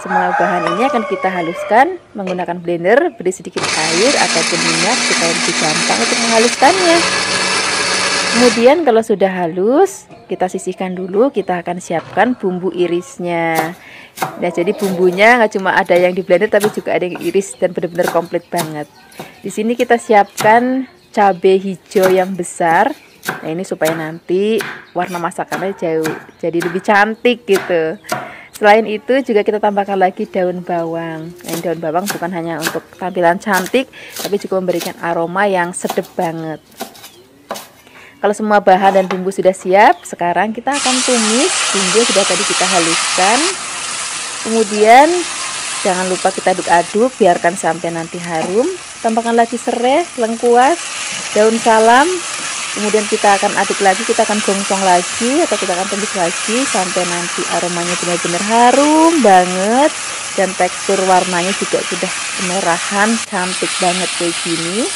Semua bahan ini akan kita haluskan menggunakan blender, beri sedikit air ataupun minyak supaya lebih gampang untuk menghaluskannya. Kemudian kalau sudah halus, kita sisihkan dulu, kita akan siapkan bumbu irisnya. Nah, jadi bumbunya nggak cuma ada yang di blender tapi juga ada yang iris dan benar-benar komplit banget. Di sini kita siapkan cabai hijau yang besar. Nah, ini supaya nanti warna masakannya jadi lebih cantik gitu. Selain itu juga kita tambahkan lagi daun bawang. Nah, daun bawang bukan hanya untuk tampilan cantik, tapi juga memberikan aroma yang sedap banget. Kalau semua bahan dan bumbu sudah siap, sekarang kita akan tumis bumbu yang sudah tadi kita haluskan. Kemudian jangan lupa kita aduk-aduk, biarkan sampai nanti harum. Tambahkan lagi serai, lengkuas, daun salam. Kemudian kita akan aduk lagi, kita akan gongsong lagi atau kita akan tumis lagi sampai nanti aromanya benar-benar harum banget dan tekstur warnanya juga sudah kemerahan, cantik banget kayak gini.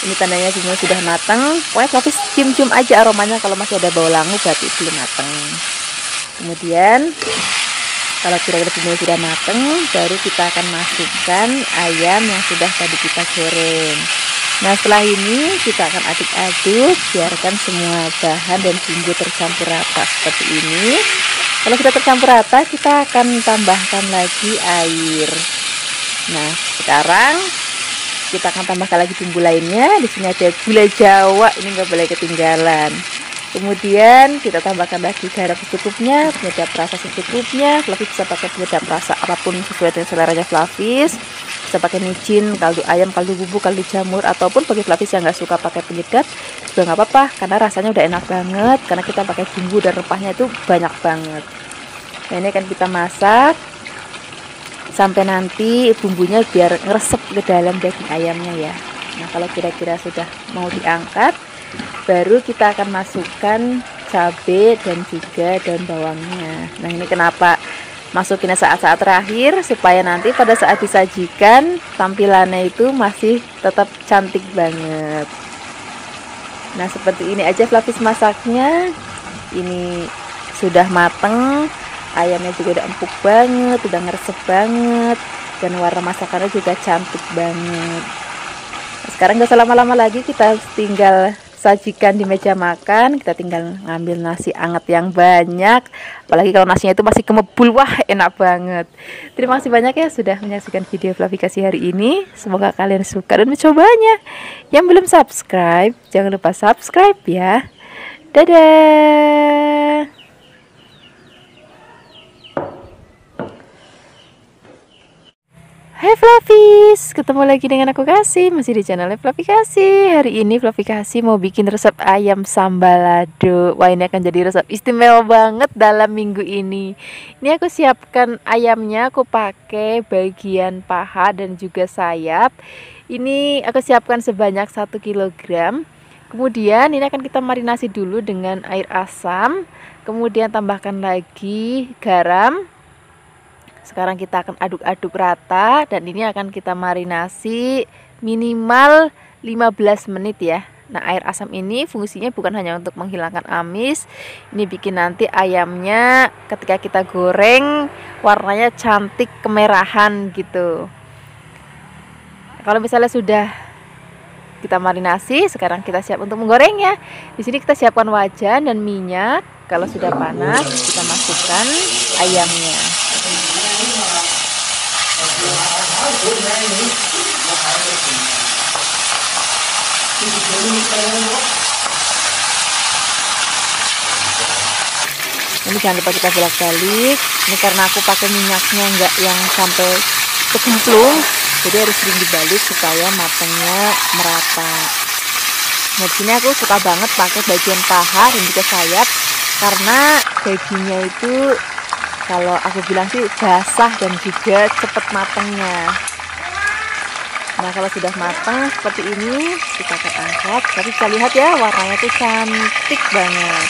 Ini tandanya semua sudah matang. Pokoknya Fluffy cium-cium aja aromanya, kalau masih ada bau langu berarti belum matang. Kemudian kalau kira-kira semua sudah matang, baru kita akan masukkan ayam yang sudah tadi kita goreng. Nah, setelah ini kita akan aduk-aduk, biarkan semua bahan dan bumbu tercampur rata seperti ini. Kalau sudah tercampur rata, kita akan tambahkan lagi air. Nah, sekarang kita akan tambahkan lagi bumbu lainnya. Di sini ada gula Jawa, ini nggak boleh ketinggalan. Kemudian kita tambahkan lagi garam secukupnya, penyedap rasa secukupnya. Fluffy bisa pakai penyedap rasa apapun sesuai dengan seleranya Fluffy. Bisa pakai micin, kaldu ayam, kaldu bubuk, kaldu jamur, ataupun bagi Fluffy yang nggak suka pakai penyedap juga nggak apa-apa, karena rasanya udah enak banget. Karena kita pakai bumbu dan rempahnya itu banyak banget. Nah, ini akan kita masak sampai nanti bumbunya biar ngeresep ke dalam daging ayamnya ya. Nah, kalau kira-kira sudah mau diangkat, baru kita akan masukkan cabai dan juga daun bawangnya. Nah, ini kenapa masukinnya saat-saat terakhir, supaya nanti pada saat disajikan tampilannya itu masih tetap cantik banget. Nah, seperti ini aja Fluffy masaknya. Ini sudah mateng, ayamnya juga udah empuk banget, udah ngeresep banget, dan warna masakannya juga cantik banget. Nah, sekarang gak usah lama-lama lagi, kita tinggal sajikan di meja makan. Kita tinggal ngambil nasi anget yang banyak, apalagi kalau nasinya itu masih kemebul, wah enak banget. Terima kasih banyak ya sudah menyaksikan video Fluffy hari ini. Semoga kalian suka dan mencobanya. Yang belum subscribe, jangan lupa subscribe ya. Dadah. Hai Fluffies, ketemu lagi dengan aku Kasih, masih di channel Fluffy Kasih. Hari ini Fluffy Kasih mau bikin resep ayam sambalado. Wah, ini akan jadi resep istimewa banget dalam minggu ini. Ini aku siapkan ayamnya, aku pakai bagian paha dan juga sayap. Ini aku siapkan sebanyak 1 kg. Kemudian ini akan kita marinasi dulu dengan air asam. Kemudian tambahkan lagi garam. Sekarang kita akan aduk-aduk rata, dan ini akan kita marinasi minimal 15 menit ya. Nah, air asam ini fungsinya bukan hanya untuk menghilangkan amis, ini bikin nanti ayamnya ketika kita goreng warnanya cantik kemerahan gitu. Kalau misalnya sudah kita marinasi, sekarang kita siap untuk menggorengnya. Di sini kita siapkan wajan dan minyak. Kalau sudah panas, kita masukkan ayamnya. Ini jangan lupa kita bolak-balik. Ini karena aku pakai minyaknya enggak yang sampai kecemplung, jadi harus sering dibalik supaya matangnya merata. Nah, di sini aku suka banget pakai bagian paha dan juga sayap, karena dagingnya itu kalau aku bilang sih basah dan juga cepet matangnya. Nah kalau sudah matang seperti ini kita akan angkat. Tapi bisa lihat ya warnanya tuh cantik banget.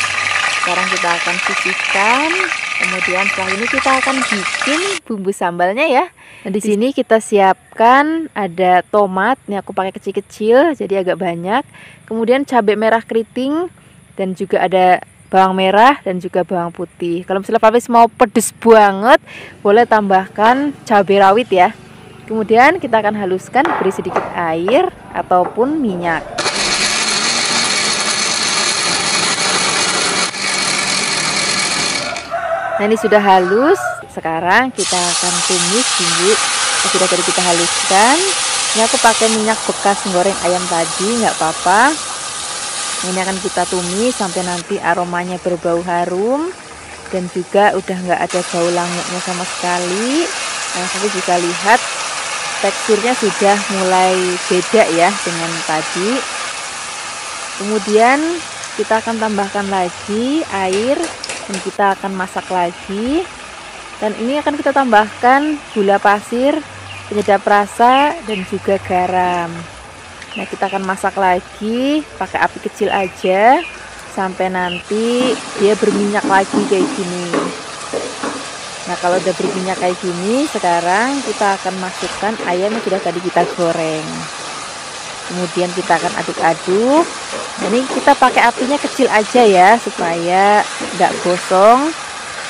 Sekarang kita akan sisihkan. Kemudian setelah ini kita akan bikin bumbu sambalnya ya. Nah di sini kita siapkan ada tomat. Ini aku pakai kecil-kecil jadi agak banyak. Kemudian cabai merah keriting dan juga ada bawang merah dan juga bawang putih. Kalau misalnya Flavis mau pedes banget, boleh tambahkan cabai rawit ya. Kemudian kita akan haluskan, beri sedikit air ataupun minyak. Nah ini sudah halus. Sekarang kita akan tumis bumbu yang sudah tadi kita haluskan. Ini aku pakai minyak bekas goreng ayam tadi, nggak apa-apa. Ini akan kita tumis sampai nanti aromanya berbau harum dan juga udah nggak ada bau langaknya sama sekali. Nah, tapi bisa lihat teksturnya sudah mulai beda ya dengan tadi. Kemudian kita akan tambahkan lagi air dan kita akan masak lagi. Dan ini akan kita tambahkan gula pasir, penyedap rasa dan juga garam. Nah kita akan masak lagi pakai api kecil aja sampai nanti dia berminyak lagi kayak gini. Nah kalau udah berminyak kayak gini, sekarang kita akan masukkan ayam yang sudah tadi kita goreng. Kemudian kita akan aduk-aduk. Nah, ini kita pakai apinya kecil aja ya supaya nggak gosong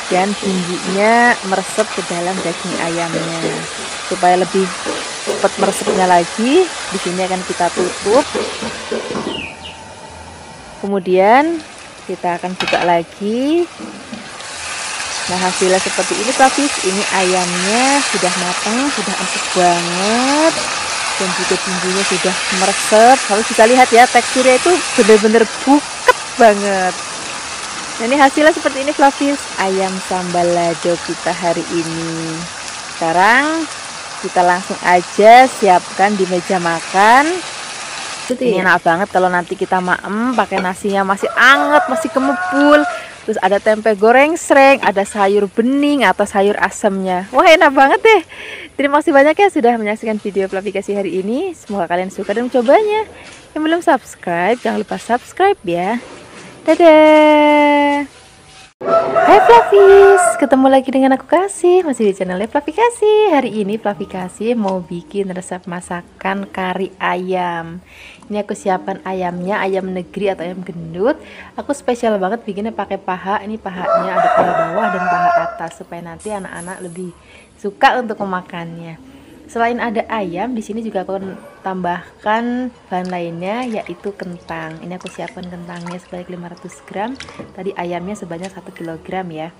dan bumbunya meresap ke dalam daging ayamnya. Supaya lebih cepat meresapnya lagi, di sini akan kita tutup. Kemudian kita akan buka lagi. Nah hasilnya seperti ini Flavis. Ini ayamnya sudah matang, sudah empuk banget dan juga bumbunya sudah meresap. Kalau bisa lihat ya teksturnya itu benar-benar buket banget. Nah ini hasilnya seperti ini Flavis, ayam sambal lado kita hari ini. Sekarang kita langsung aja siapkan di meja makan. Ini enak banget kalau nanti kita maem pakai nasinya masih anget, masih kemebul. Terus ada tempe goreng sreng, ada sayur bening atau sayur asamnya. Wah enak banget deh. Terima kasih banyak ya sudah menyaksikan video Flavikasi hari ini. Semoga kalian suka dan mencobanya. Yang belum subscribe, jangan lupa subscribe ya. Dadah. Hai Flavis, ketemu lagi dengan aku Kasih, masih di channel Flavikasi. Hari ini Flavikasi mau bikin resep masakan kari ayam. Ini aku siapkan ayamnya, ayam negeri atau ayam gendut. Aku spesial banget bikinnya pakai paha. Ini pahanya ada paha bawah dan paha atas supaya nanti anak-anak lebih suka untuk memakannya. Selain ada ayam, di sini juga aku tambahkan bahan lainnya yaitu kentang. Ini aku siapkan kentangnya sebanyak 500 gram. Tadi ayamnya sebanyak 1 kg ya.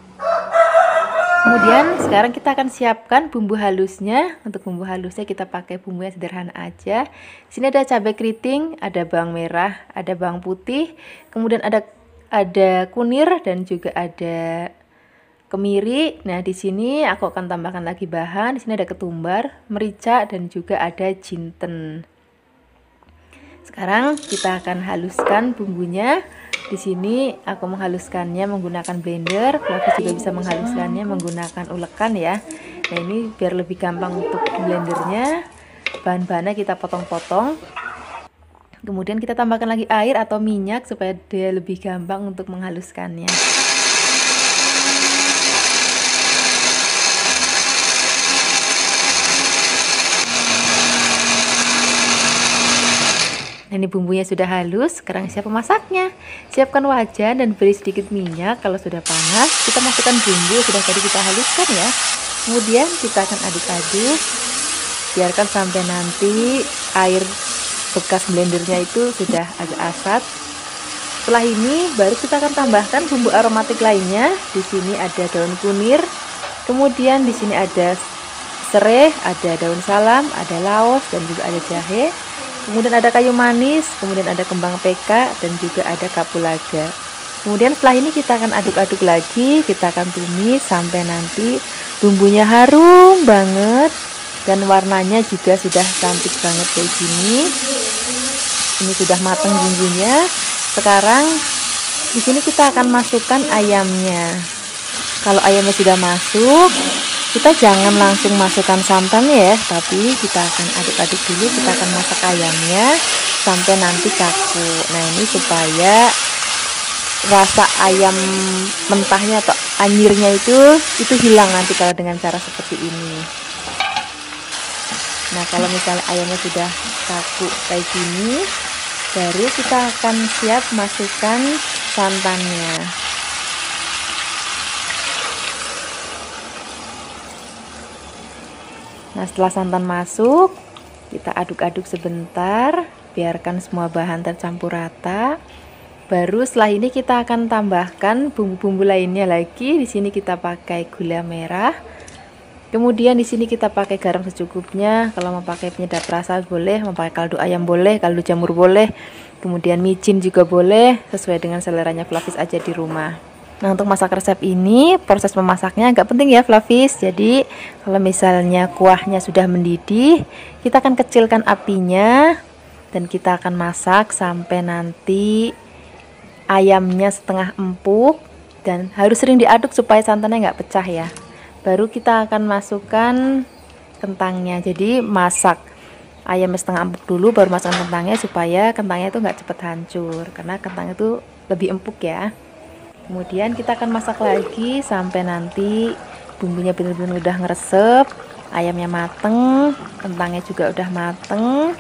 Kemudian sekarang kita akan siapkan bumbu halusnya. Untuk bumbu halusnya kita pakai bumbu yang sederhana aja. Di sini ada cabai keriting, ada bawang merah, ada bawang putih, kemudian ada kunir dan juga ada kemiri. Nah, di sini aku akan tambahkan lagi bahan. Di sini ada ketumbar, merica dan juga ada jinten. Sekarang kita akan haluskan bumbunya. Di sini aku menghaluskannya menggunakan blender. Flavis juga bisa menghaluskannya menggunakan ulekan ya. Nah, ini biar lebih gampang untuk blendernya. Bahan-bahannya kita potong-potong. Kemudian kita tambahkan lagi air atau minyak supaya dia lebih gampang untuk menghaluskannya. Ini bumbunya sudah halus, sekarang siap memasaknya. Siapkan wajan dan beri sedikit minyak. Kalau sudah panas, kita masukkan bumbu yang sudah tadi kita haluskan ya. Kemudian kita akan aduk-aduk. Biarkan sampai nanti air bekas blendernya itu sudah agak asat. Setelah ini baru kita akan tambahkan bumbu aromatik lainnya. Di sini ada daun kunir. Kemudian di sini ada serai, ada daun salam, ada laos dan juga ada jahe. Kemudian ada kayu manis, kemudian ada kembang peka, dan juga ada kapulaga. Kemudian setelah ini kita akan aduk-aduk lagi, kita akan tumis sampai nanti bumbunya harum banget dan warnanya juga sudah cantik banget kayak gini. Ini sudah matang bumbunya. Sekarang di sini kita akan masukkan ayamnya. Kalau ayamnya sudah masuk, kita jangan langsung masukkan santannya ya, tapi kita akan aduk-aduk dulu. Kita akan masak ayamnya sampai nanti kaku. Nah, ini supaya rasa ayam mentahnya atau anyirnya itu hilang nanti kalau dengan cara seperti ini. Nah, kalau misalnya ayamnya sudah kaku kayak gini, baru kita akan siap masukkan santannya. Nah, setelah santan masuk, kita aduk-aduk sebentar, biarkan semua bahan tercampur rata. Baru setelah ini kita akan tambahkan bumbu-bumbu lainnya lagi. Di sini kita pakai gula merah. Kemudian di sini kita pakai garam secukupnya. Kalau mau pakai penyedap rasa boleh, mau pakai kaldu ayam boleh, kaldu jamur boleh. Kemudian micin juga boleh, sesuai dengan seleranya Flavis aja di rumah. Nah, untuk masak resep ini, proses memasaknya agak penting ya Flavis. Jadi, kalau misalnya kuahnya sudah mendidih, kita akan kecilkan apinya dan kita akan masak sampai nanti ayamnya setengah empuk, dan harus sering diaduk supaya santannya nggak pecah ya. Baru kita akan masukkan kentangnya. Jadi masak ayamnya setengah empuk dulu, baru masukkan kentangnya supaya kentangnya itu nggak cepet hancur, karena kentang itu lebih empuk ya. Kemudian kita akan masak lagi sampai nanti bumbunya benar-benar udah ngeresep, ayamnya mateng, kentangnya juga udah mateng.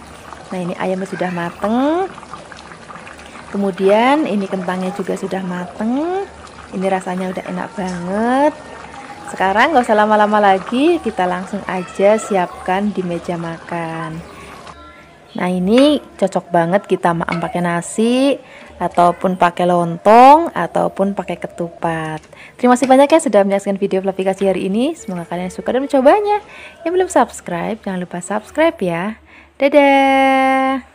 Nah, ini ayamnya sudah mateng. Kemudian ini kentangnya juga sudah mateng. Ini rasanya udah enak banget. Sekarang nggak usah lama-lama lagi, kita langsung aja siapkan di meja makan. Nah, ini cocok banget kita makan pakai nasi, ataupun pakai lontong, ataupun pakai ketupat. Terima kasih banyak ya sudah menyaksikan video Flavikasi hari ini. Semoga kalian suka dan mencobanya. Yang belum subscribe, jangan lupa subscribe ya. Dadah!